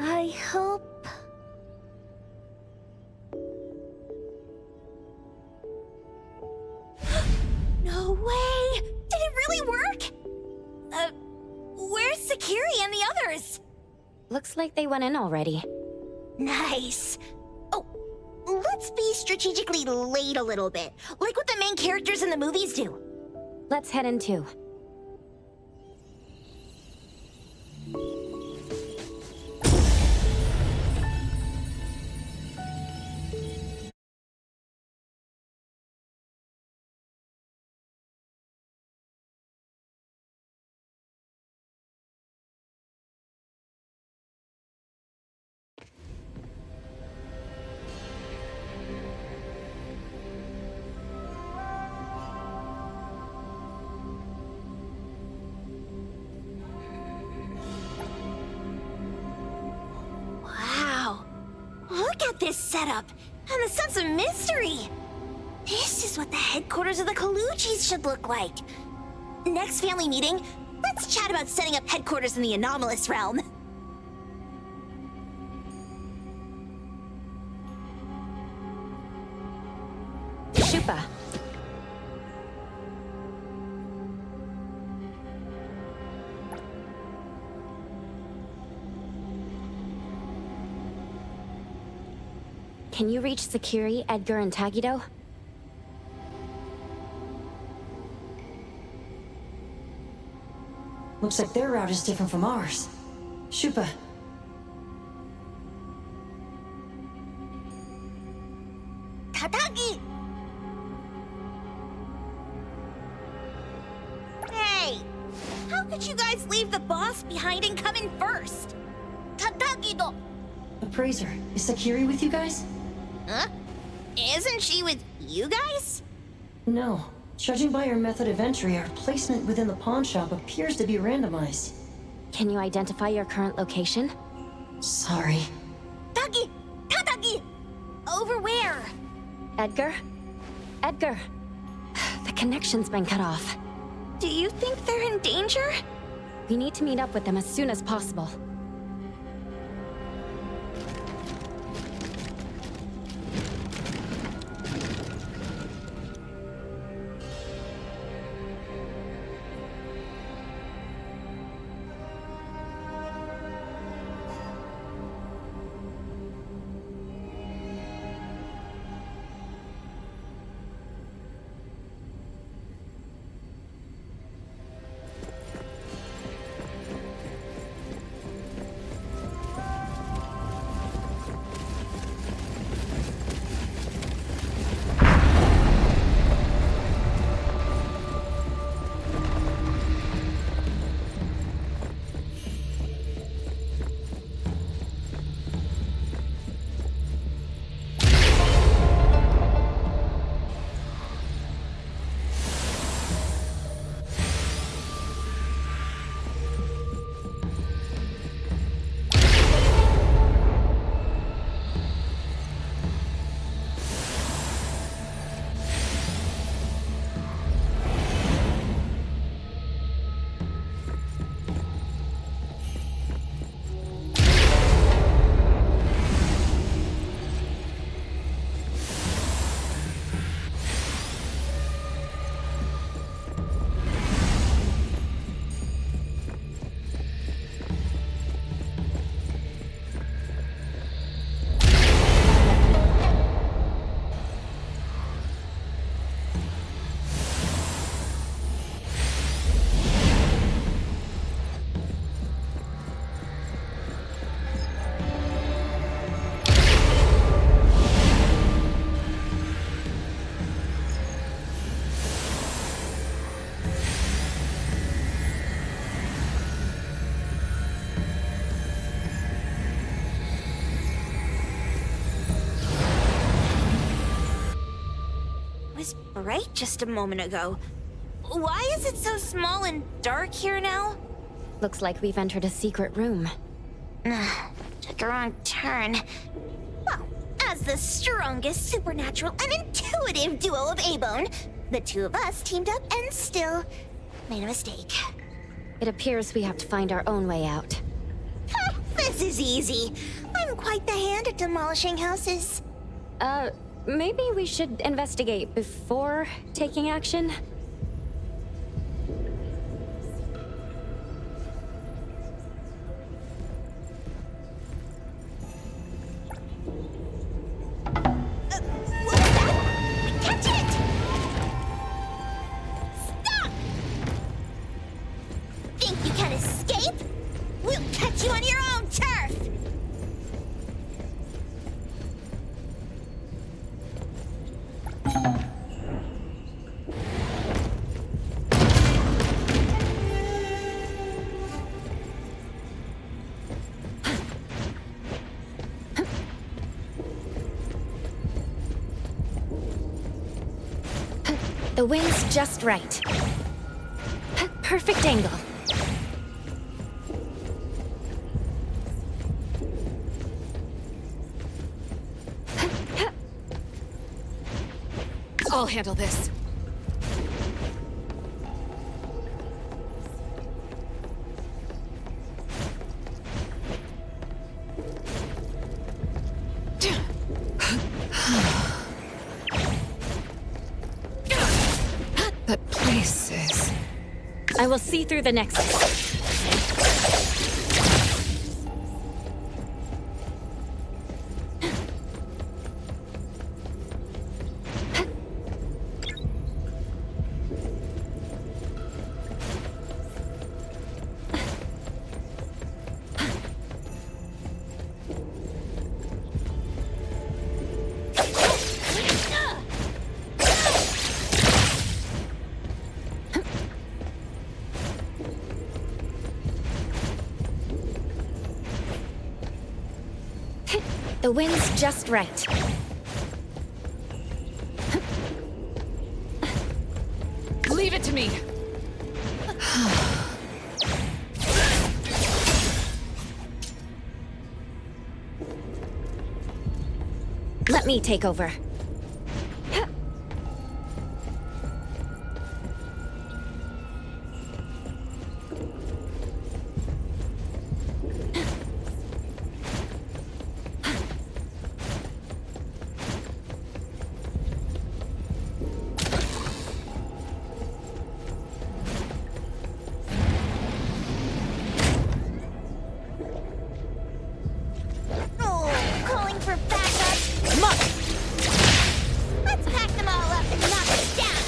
I hope... No way! Did it really work? Where's Sakiri and the others? Looks like they went in already. Nice. Oh, let's be strategically late a little bit, like what the main characters in the movies do. Let's head in too. Wow. Look at this setup, and the sense of mystery. This is what the headquarters of the Kalujis should look like. Next family meeting, let's chat about setting up headquarters in the anomalous realm. Shupa. Can you reach Sakiri, Edgar, and Tagido? Looks like their route is different from ours. Shupa. Tatagi! Hey! How could you guys leave the boss behind and come in first? Tatagi-do! Appraiser, is Sakiri with you guys? Huh? Isn't she with you guys? No. Judging by our method of entry, our placement within the pawn shop appears to be randomized. Can you identify your current location? Sorry. Tagi! Tatagi! Over where? Edgar? Edgar! The connection's been cut off. Do you think they're in danger? We need to meet up with them as soon as possible. was bright just a moment ago. Why is it so small and dark here now? Looks like we've entered a secret room. Took a wrong turn. Well, as the strongest supernatural and intuitive duo of A-Bone, the two of us teamed up and still made a mistake. It appears we have to find our own way out. This is easy. I'm quite the hand at demolishing houses. Maybe we should investigate before taking action? Catch it! Stop! Think you can escape? We'll catch you on your own turf! The wind's just right. Perfect angle. I'll handle this. That place is... I will see through the nexus. The wind's just right. Leave it to me. Let me take over. Calling for backup. Let's pack them all up and knock it down.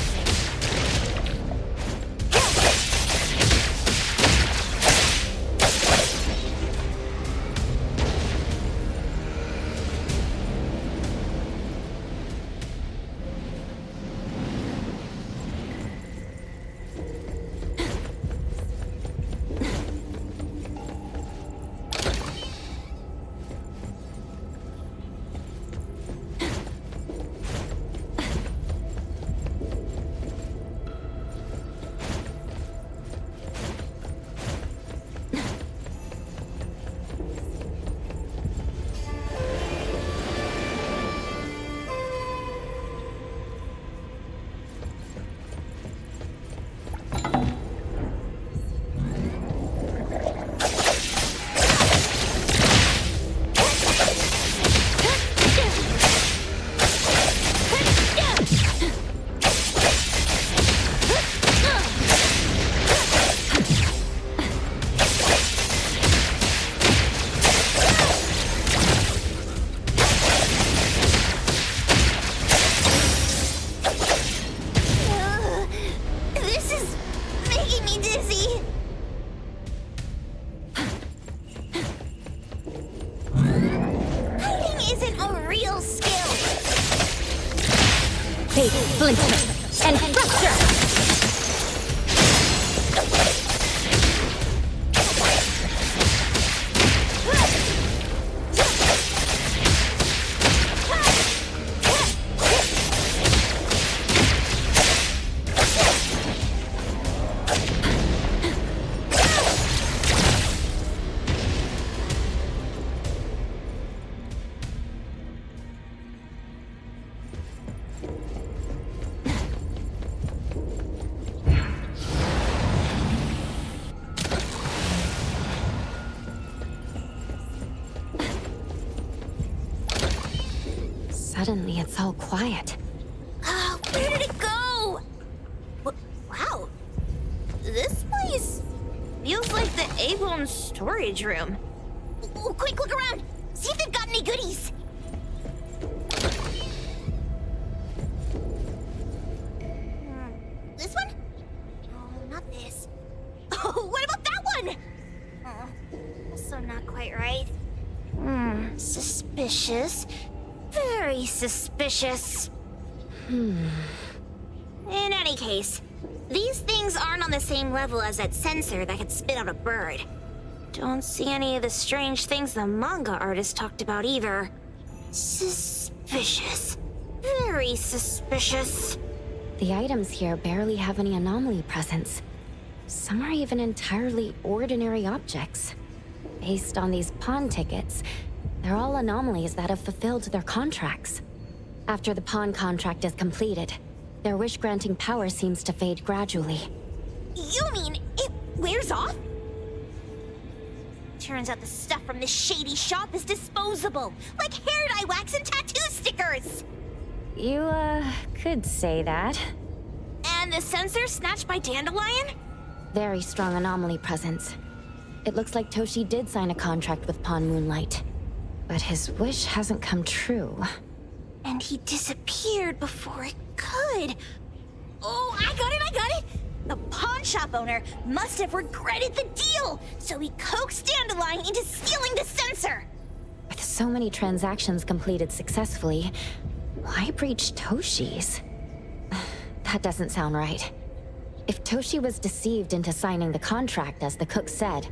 This is making me dizzy. Hiding isn't a real skill. Bait, splinter, and rupture! Suddenly, it's all quiet. Oh, where did it go? Wow. This place feels like the A-Bone storage room. Quick, look around. See if they've got any goodies. This one? Oh, not this. Oh, what about that one? Oh, also not quite right. Suspicious. Very suspicious. In any case, these things aren't on the same level as that sensor that could spit out a bird. Don't see any of the strange things the manga artist talked about either. Suspicious. Very suspicious. The items here barely have any anomaly presence. Some are even entirely ordinary objects. Based on these pawn tickets, they're all anomalies that have fulfilled their contracts. After the pawn contract is completed, their wish-granting power seems to fade gradually. You mean it wears off? Turns out the stuff from this shady shop is disposable, like hair dye wax and tattoo stickers! You, could say that. And the sensor snatched by Dandelion? Very strong anomaly presence. It looks like Toshi did sign a contract with Pawn Moonlight. But his wish hasn't come true. And he disappeared before it could. Oh, I got it! The pawn shop owner must have regretted the deal, so he coaxed Dandelion into stealing the sensor. With so many transactions completed successfully, why breach Toshi's? That doesn't sound right. If Toshi was deceived into signing the contract as the cook said,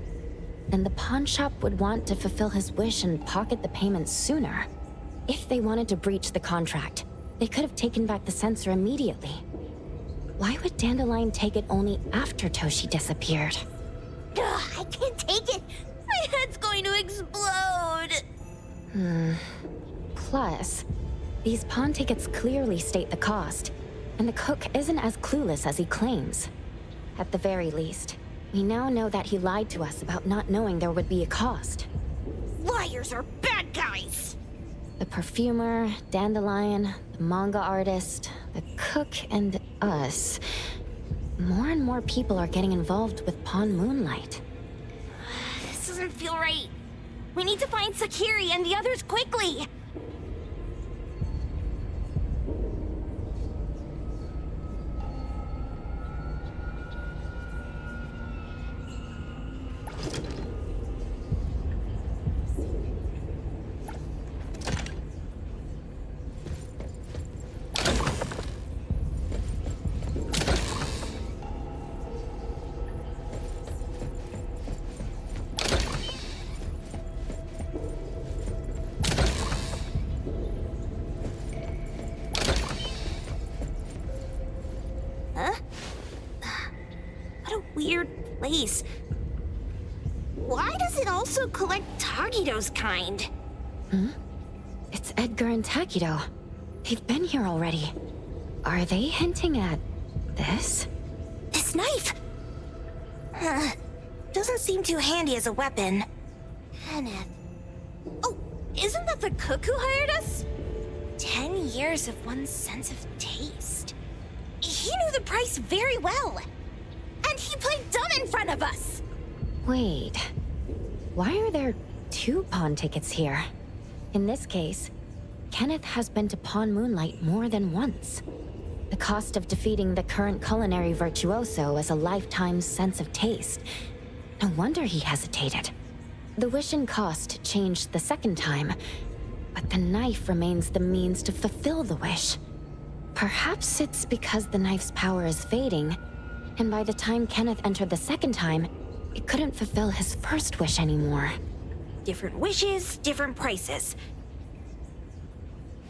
then the pawn shop would want to fulfill his wish and pocket the payment sooner. If they wanted to breach the contract, they could have taken back the sensor immediately. Why would Dandelion take it only after Toshi disappeared? Ugh, I can't take it! My head's going to explode! Plus, these pawn tickets clearly state the cost, and the cook isn't as clueless as he claims. At the very least, we now know that he lied to us about not knowing there would be a cost. Liars are bad guys! The perfumer, Dandelion, the manga artist, the cook, and us. More and more people are getting involved with Pawn Moonlight. This doesn't feel right. We need to find Sakiri and the others quickly! Weird place. Why does it also collect Tagido's kind? It's Edgar and Takido. They've been here already. Are they hinting at this? This knife! Doesn't seem too handy as a weapon. Kenneth. Oh, isn't that the cook who hired us? 10 years of one's sense of taste. He knew the price very well. And he played dumb in front of us! Wait. Why are there 2 pawn tickets here? In this case, Kenneth has been to Pawn Moonlight more than once. The cost of defeating the current culinary virtuoso is a lifetime's sense of taste. No wonder he hesitated. The wish and cost changed the second time, but the knife remains the means to fulfill the wish. Perhaps it's because the knife's power is fading, and by the time Kenneth entered the second time, it couldn't fulfill his first wish anymore. Different wishes, different prices.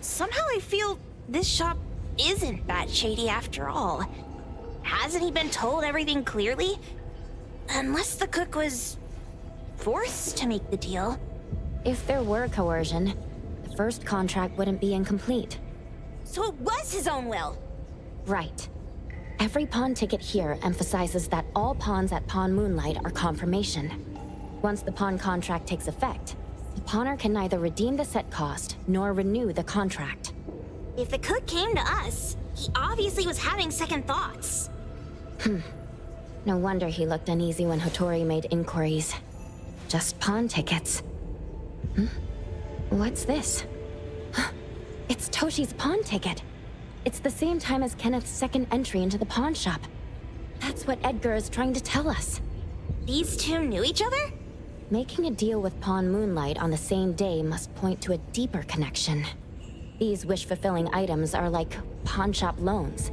Somehow I feel this shop isn't that shady after all. Hasn't he been told everything clearly? Unless the cook was forced to make the deal. If there were coercion, the first contract wouldn't be incomplete. So it was his own will? Right. Every pawn ticket here emphasizes that all pawns at Pawn Moonlight are confirmation. Once the pawn contract takes effect, the pawner can neither redeem the set cost nor renew the contract. If the cook came to us, he obviously was having second thoughts. No wonder he looked uneasy when Hattori made inquiries. Just pawn tickets. What's this? It's Toshi's pawn ticket. It's the same time as Kenneth's second entry into the pawn shop. That's what Edgar is trying to tell us. These two knew each other? Making a deal with Pawn Moonlight on the same day must point to a deeper connection. These wish-fulfilling items are like pawn shop loans.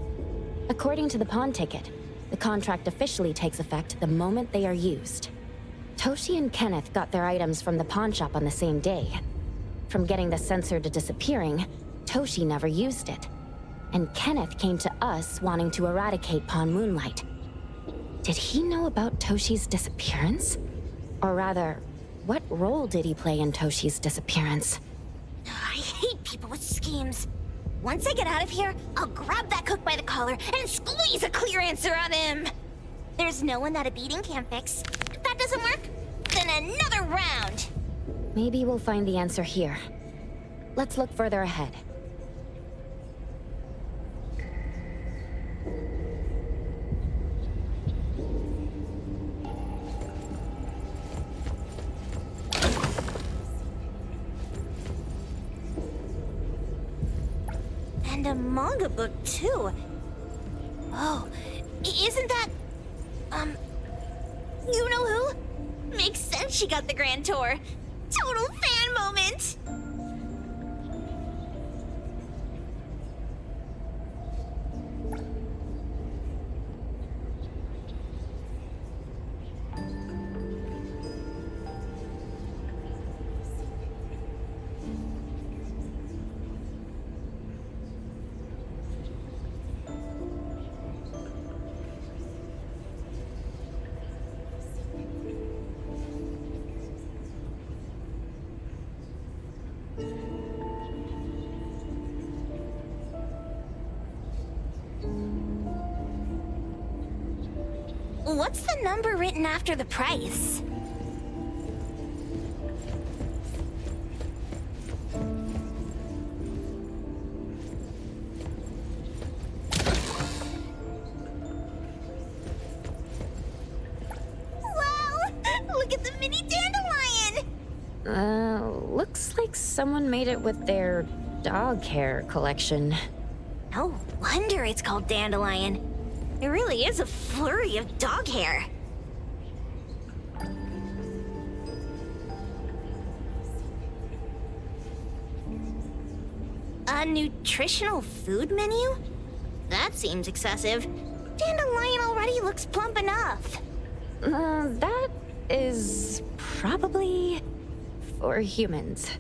According to the pawn ticket, the contract officially takes effect the moment they are used. Toshi and Kenneth got their items from the pawn shop on the same day. From getting the sensor to disappearing, Toshi never used it. And Kenneth came to us wanting to eradicate Pawn Moonlight. Did he know about Toshi's disappearance? Or rather, what role did he play in Toshi's disappearance? I hate people with schemes. Once I get out of here, I'll grab that cook by the collar and squeeze a clear answer out of him. There's no one that a beating can't fix. If that doesn't work, then another round. Maybe we'll find the answer here. Let's look further ahead. And a manga book, too. Oh, isn't that... you know who? Makes sense she got the Grand Tour. Total fan moment! What's the number written after the price? Wow! Look at the mini dandelion! Looks like someone made it with their dog hair collection. No wonder it's called dandelion. It really is a flurry of dog hair. A nutritional food menu? That seems excessive. Dandelion already looks plump enough. That is probably for humans.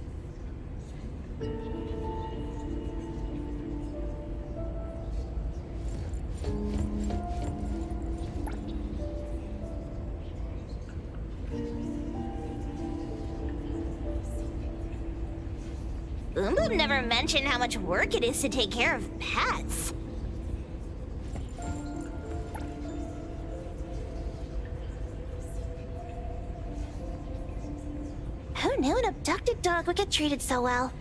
Boom Boom never mentioned how much work it is to take care of pets. Who knew an abducted dog would get treated so well?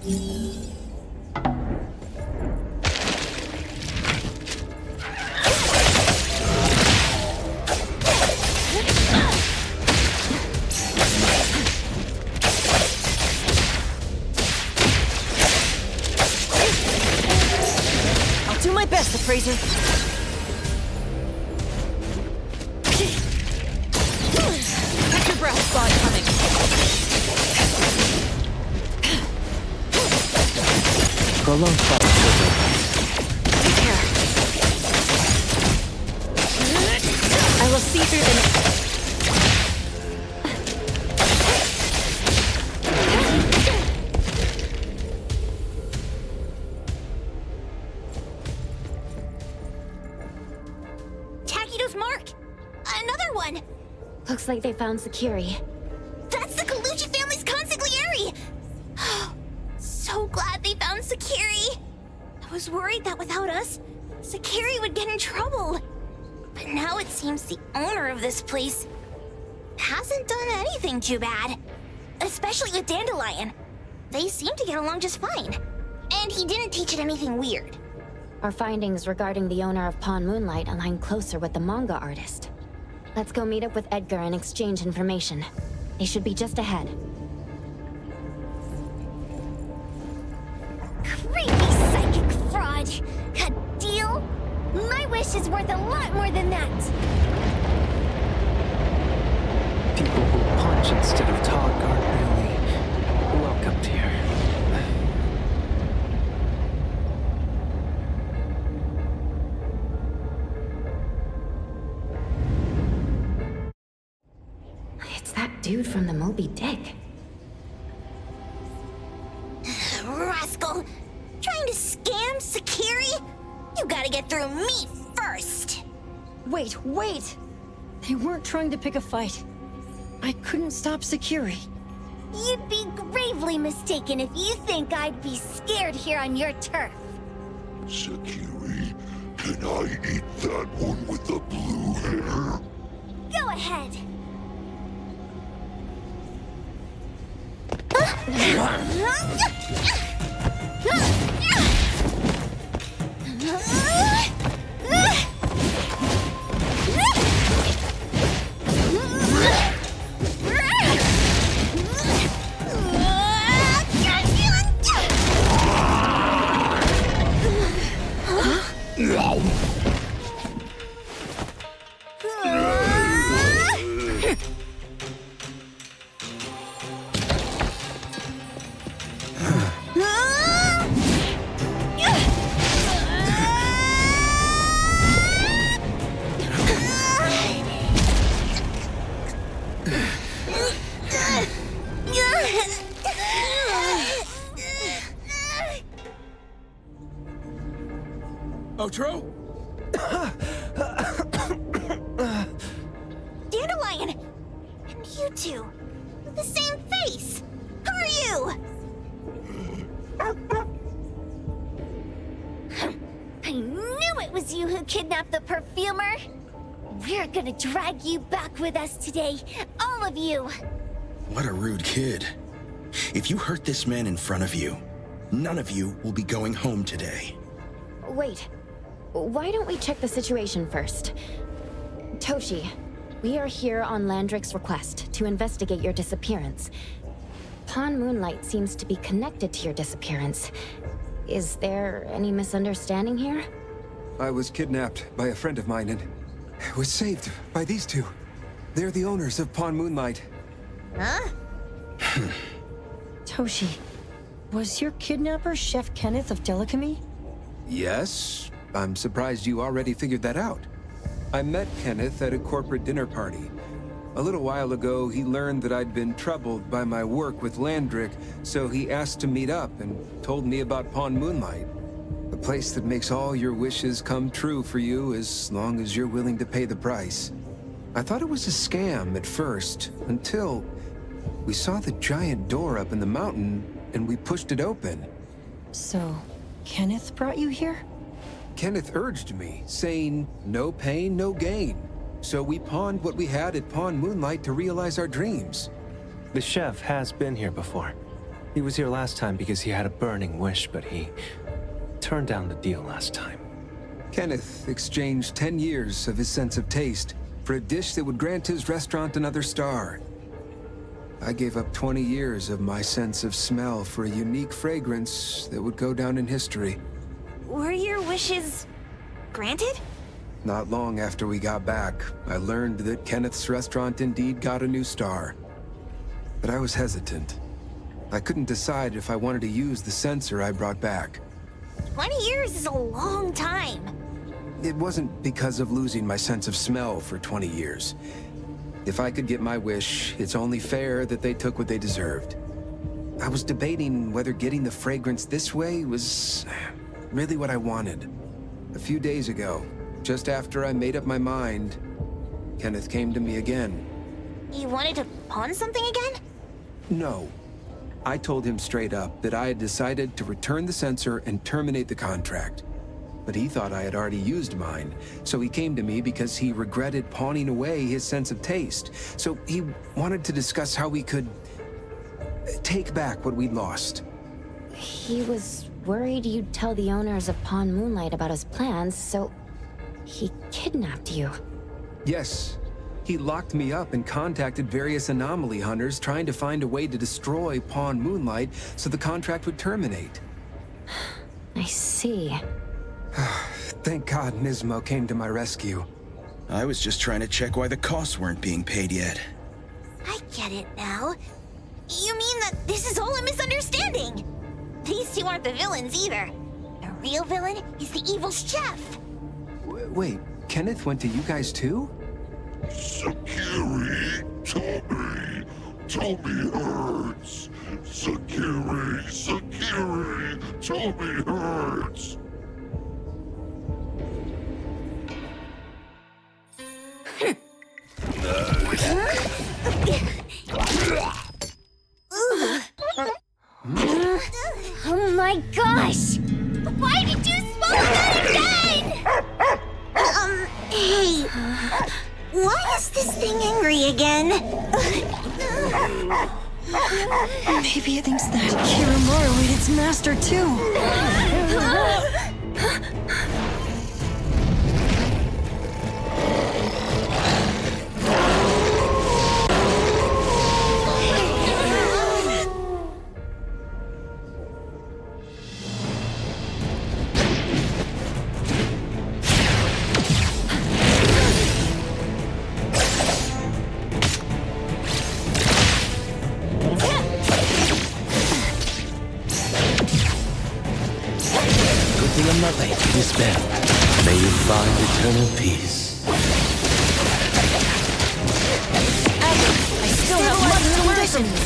I'll do my best, Appraiser. Catch your breath, spot coming. Prolonged fight should Take care. I will see through the... Takido's mark! Another one! Looks like they found Sakiri. That's the Colucci family's consigliere! So glad they found Sakiri! I was worried that without us, Sakiri would get in trouble. But now it seems the owner of this place hasn't done anything too bad. Especially with Dandelion. They seem to get along just fine. And he didn't teach it anything weird. Our findings regarding the owner of Pawn Moonlight align closer with the manga artist. Let's go meet up with Edgar and exchange information. They should be just ahead. Creepy psychic fraud! A deal? My wish is worth a lot more than that! People who punch instead of talk aren't really welcomed here. It's that dude from the Moby Dick. Rascal! Trying to scam Sakiri? You gotta get through me first! Wait! They weren't trying to pick a fight. I couldn't stop Sakiri. You'd be gravely mistaken if you think I'd be scared here on your turf. Sakiri, can I eat that one with the blue hair? Go ahead. Otro? Dandelion! And you two, with the same face! Who are you? I knew it was you who kidnapped the perfumer! We're gonna drag you back with us today, all of you! What a rude kid. If you hurt this man in front of you, none of you will be going home today. Wait. Why don't we check the situation first? Toshi, we are here on Landrick's request to investigate your disappearance. Pawn Moonlight seems to be connected to your disappearance. Is there any misunderstanding here? I was kidnapped by a friend of mine and was saved by these two. They're the owners of Pawn Moonlight. Huh? Toshi, was your kidnapper Chef Kenneth of Delicamy? Yes. I'm surprised you already figured that out. I met Kenneth at a corporate dinner party. A little while ago, he learned that I'd been troubled by my work with Landrick, so he asked to meet up and told me about Pawn Moonlight. A place that makes all your wishes come true for you as long as you're willing to pay the price. I thought it was a scam at first, until we saw the giant door up in the mountain and we pushed it open. So, Kenneth brought you here? Kenneth urged me, saying, no pain, no gain. So we pawned what we had at Pawn Moonlight to realize our dreams. The chef has been here before. He was here last time because he had a burning wish, but he turned down the deal last time. Kenneth exchanged 10 years of his sense of taste for a dish that would grant his restaurant another star. I gave up 20 years of my sense of smell for a unique fragrance that would go down in history. Were your wishes granted? Not long after we got back, I learned that Kenneth's restaurant indeed got a new star. But I was hesitant. I couldn't decide if I wanted to use the sensor I brought back. 20 years is a long time. It wasn't because of losing my sense of smell for 20 years. If I could get my wish, it's only fair that they took what they deserved. I was debating whether getting the fragrance this way was really what I wanted. A few days ago, just after I made up my mind, Kenneth came to me again. You wanted to pawn something again? No. I told him straight up that I had decided to return the sensor and terminate the contract. But he thought I had already used mine, so he came to me because he regretted pawning away his sense of taste. So he wanted to discuss how we could take back what we'd lost. He was worried you'd tell the owners of Pawn Moonlight about his plans, so he kidnapped you. Yes. He locked me up and contacted various anomaly hunters trying to find a way to destroy Pawn Moonlight so the contract would terminate. I see. Thank God Nismo came to my rescue. I was just trying to check why the costs weren't being paid yet. I get it now. You mean that this is all a misunderstanding? These two aren't the villains either. The real villain is the evil chef. Wait, Kenneth went to you guys too? Sakiri, Toby hurts. Sakiri, Toby hurts. Oh my gosh! Why did you swallow that again? Hey, why is this thing angry again? Maybe it thinks that Kiramaru ate its master too. I'm not late to despair. May you find eternal peace. I still have much conditions.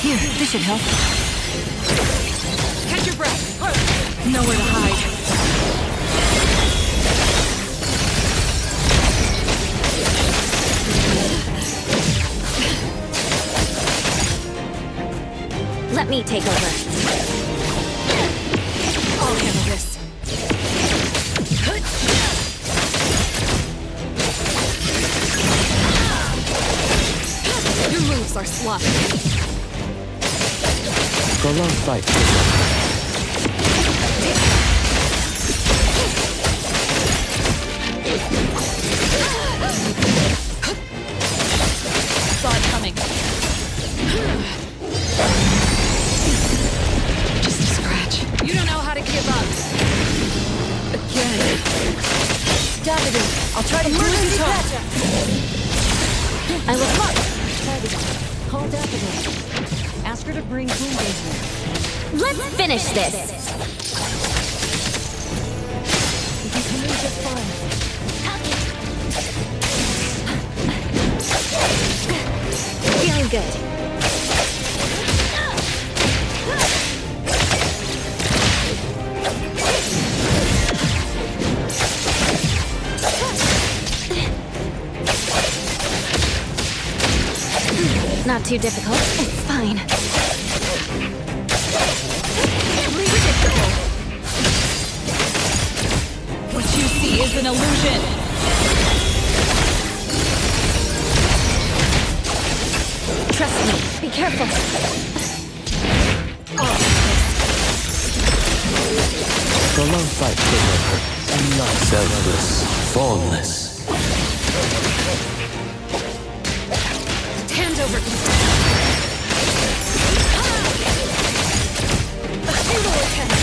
Here, this should help. Catch your breath. Nowhere to hide. Let me take over. I'll handle this. Your moves are sloppy. Prolonged fight. Saw it coming. Just a scratch. You don't know how to give up. Again. Stab it in. I'll try to do as you talk. I will look. Call Daffodil. Ask her to bring Boombe here. Let's finish this. You can come in just fine. Feeling good. Not too difficult. It's fine. Predictable. What you see is an illusion. Trust me. Be careful. Prolonged fight could make her not selfless, formless. Hand over. A futile attempt.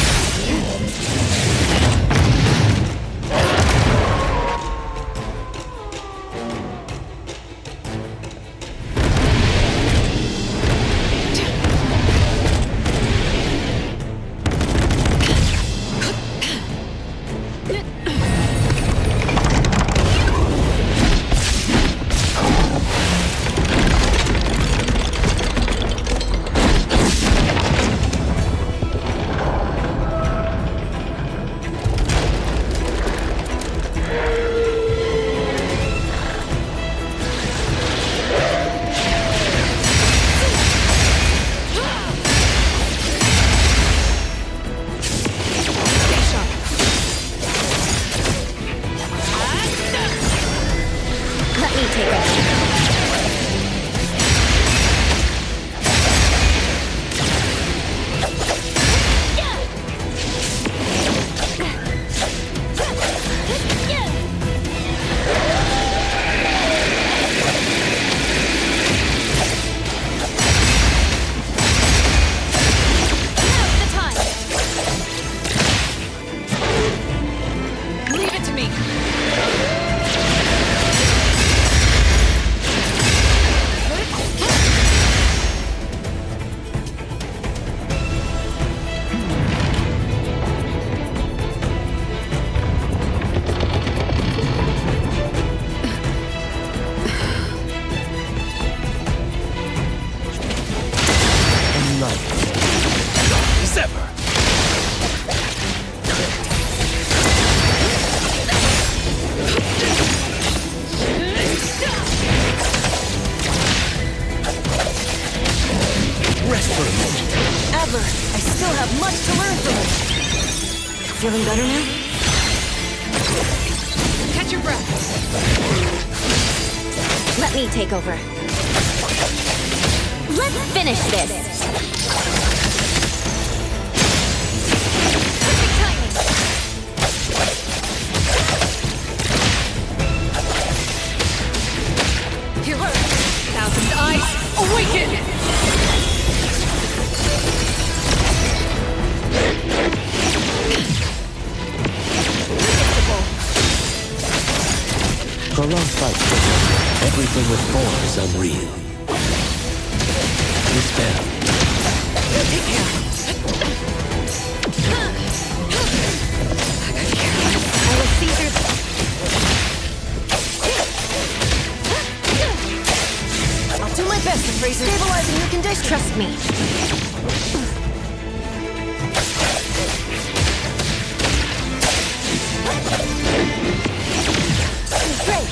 Feeling better now? Catch your breath. Let me take over. Let's finish this. Perfect timing. Here, thousand eyes awaken. Prolonged fight could make everything with forms unreal. Dispel. Take care. I will see through. I'll do my best to freeze stabilizing your condition. Trust me. Great.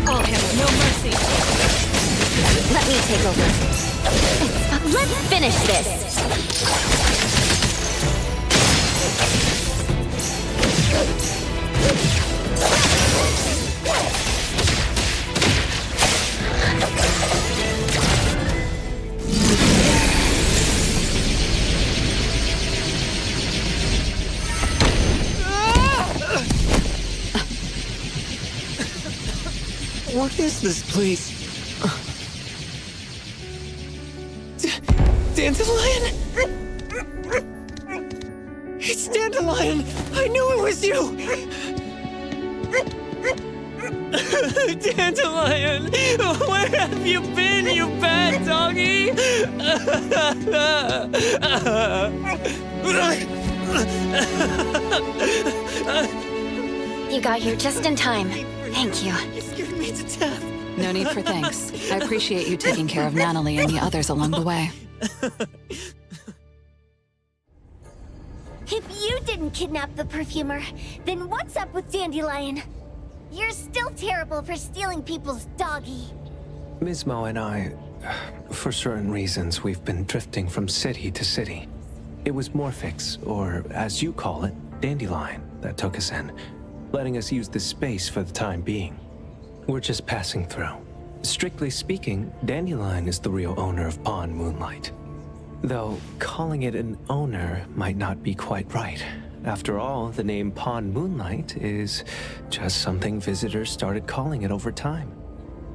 I'll handle no mercy. Let me take over. Let's finish this. What is this place? Dandelion? It's Dandelion! I knew it was you! Dandelion! Where have you been, you bad doggy? You got here just in time. Thank you. You scared me to death. No need for thanks. I appreciate you taking care of Natalie and the others along the way. If you didn't kidnap the perfumer, then what's up with Dandelion? You're still terrible for stealing people's doggy. Ms. Mo and I, for certain reasons, we've been drifting from city to city. It was Morphix, or as you call it, Dandelion, that took us in, letting us use this space for the time being. We're just passing through. Strictly speaking, Dandelion is the real owner of Pawn Moonlight. Though calling it an owner might not be quite right. After all, the name Pawn Moonlight is just something visitors started calling it over time.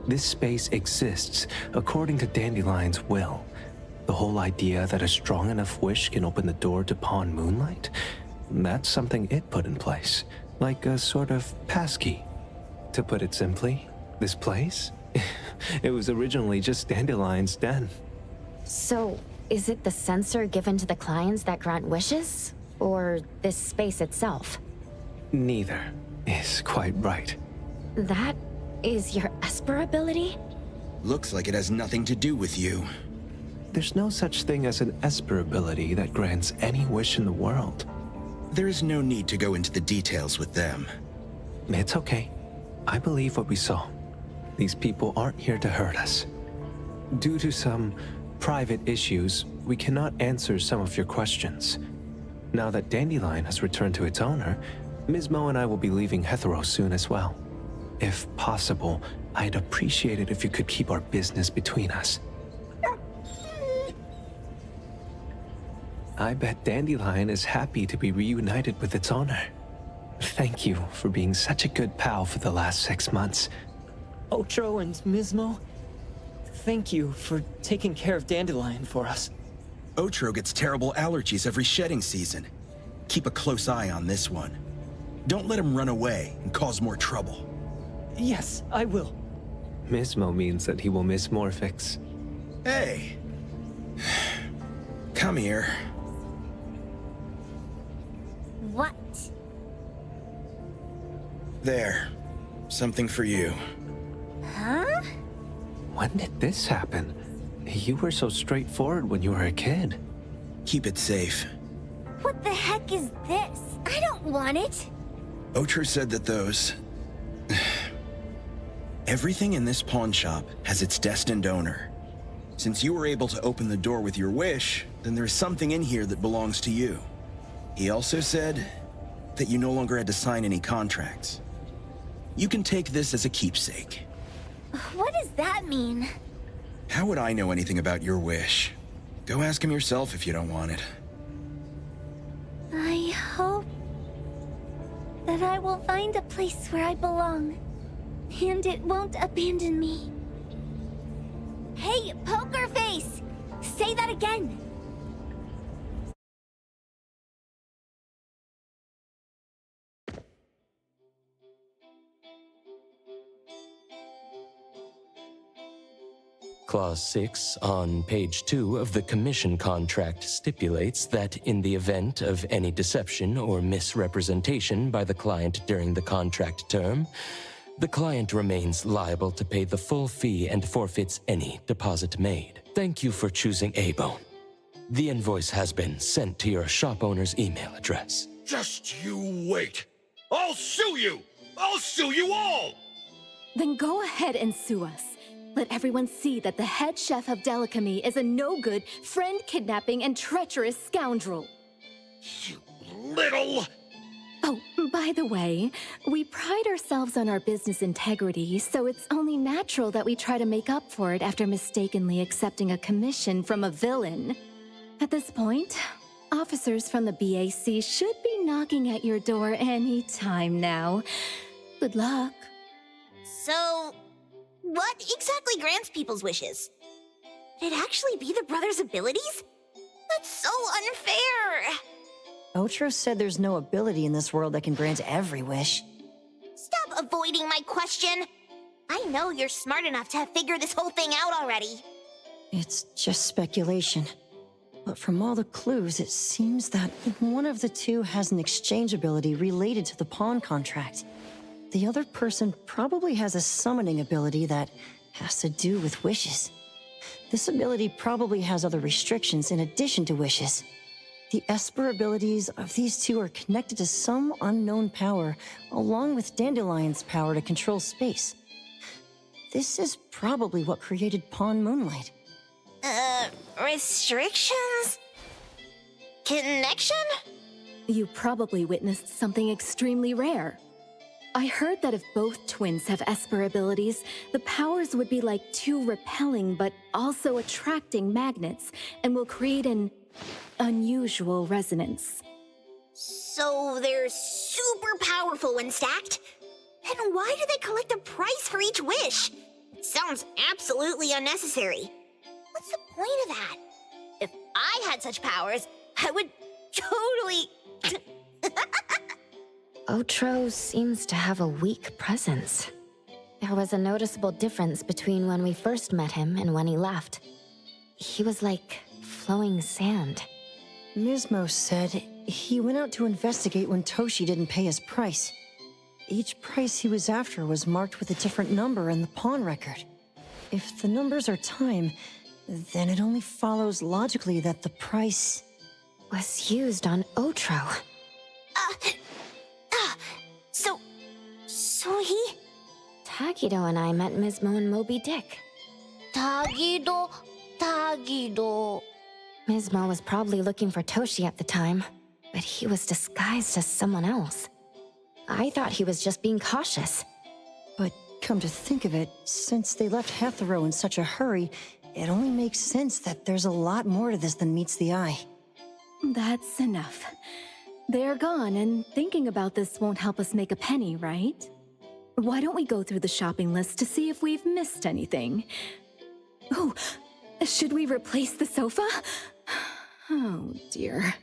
This space exists according to Dandelion's will. The whole idea that a strong enough wish can open the door to Pawn Moonlight, that's something it put in place, like a sort of passkey. To put it simply, this place, it was originally just Dandelion's den. So, is it the sensor given to the clients that grant wishes? Or this space itself? Neither is quite right. That is your Esper ability? Looks like it has nothing to do with you. There's no such thing as an Esper ability that grants any wish in the world. There is no need to go into the details with them. It's okay. I believe what we saw. These people aren't here to hurt us. Due to some private issues, we cannot answer some of your questions. Now that Dandelion has returned to its owner, Ms. Mo and I will be leaving Hetero soon as well. If possible, I'd appreciate it if you could keep our business between us. I bet Dandelion is happy to be reunited with its owner. Thank you for being such a good pal for the last 6 months. Otro and Mismo, thank you for taking care of Dandelion for us. Otro gets terrible allergies every shedding season. Keep a close eye on this one. Don't let him run away and cause more trouble. Yes, I will. Mismo means that he will miss Morphix. Hey! Come here. What? There. Something for you. Huh? When did this happen? You were so straightforward when you were a kid. Keep it safe. What the heck is this? I don't want it. Otro said that those... Everything in this pawn shop has its destined owner. Since you were able to open the door with your wish, then there's something in here that belongs to you. He also said that you no longer had to sign any contracts. You can take this as a keepsake. What does that mean? How would I know anything about your wish? Go ask him yourself if you don't want it. I hope that I will find a place where I belong, and it won't abandon me. Hey, Poker Face! Say that again! Clause 6 on page 2 of the commission contract stipulates that in the event of any deception or misrepresentation by the client during the contract term, the client remains liable to pay the full fee and forfeits any deposit made. Thank you for choosing A-Bone. The invoice has been sent to your shop owner's email address. Just you wait. I'll sue you! I'll sue you all! Then go ahead and sue us. Let everyone see that the head chef of Delicamy is a no-good, friend-kidnapping, and treacherous scoundrel. You little... Oh, by the way, we pride ourselves on our business integrity, so it's only natural that we try to make up for it after mistakenly accepting a commission from a villain. At this point, officers from the BAC should be knocking at your door any time now. Good luck. So, what exactly grants people's wishes? Could it actually be the brothers' abilities? That's so unfair! Otro said there's no ability in this world that can grant every wish. Stop avoiding my question! I know you're smart enough to have figured this whole thing out already. It's just speculation. But from all the clues, it seems that one of the two has an exchange ability related to the pawn contract. The other person probably has a summoning ability that has to do with wishes. This ability probably has other restrictions in addition to wishes. The Esper abilities of these two are connected to some unknown power, along with Dandelion's power to control space. This is probably what created Pawn Moonlight. Restrictions? Connection? You probably witnessed something extremely rare. I heard that if both twins have Esper abilities, the powers would be like two repelling but also attracting magnets and will create an unusual resonance. So they're super powerful when stacked? And why do they collect a price for each wish? Sounds absolutely unnecessary. What's the point of that? If I had such powers, I would totally... Otro seems to have a weak presence. There was a noticeable difference between when we first met him and when he left. He was like flowing sand. Mismo said he went out to investigate when Toshi didn't pay his price. Each price he was after was marked with a different number in the pawn record. If the numbers are time, then it only follows logically that the price... was used on Otro. So he... Tagido and I met Mismo and Moby Dick. Tagido... Mismo was probably looking for Toshi at the time, but he was disguised as someone else. I thought he was just being cautious. But come to think of it, since they left Hetero in such a hurry, it only makes sense that there's a lot more to this than meets the eye. That's enough. They're gone, and thinking about this won't help us make a penny, right? Why don't we go through the shopping list to see if we've missed anything? Oh, should we replace the sofa? Oh dear.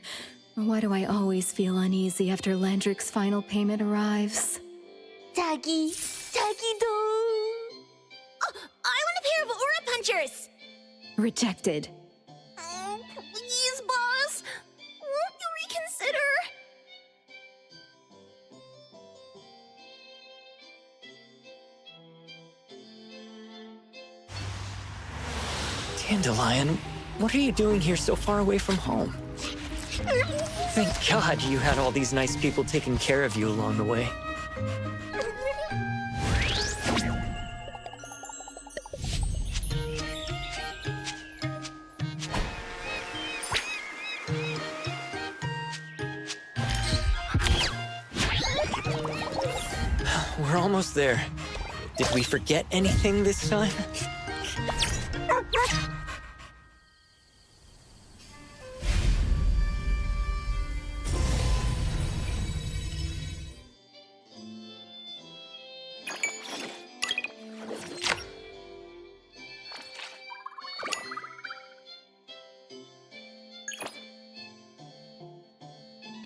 Why do I always feel uneasy after Landrick's final payment arrives? Tagido... Oh, I want a pair of aura punchers! Rejected. Please, boss! Won't you reconsider? Dandelion, what are you doing here so far away from home? Thank God you had all these nice people taking care of you along the way. We're almost there. Did we forget anything this time?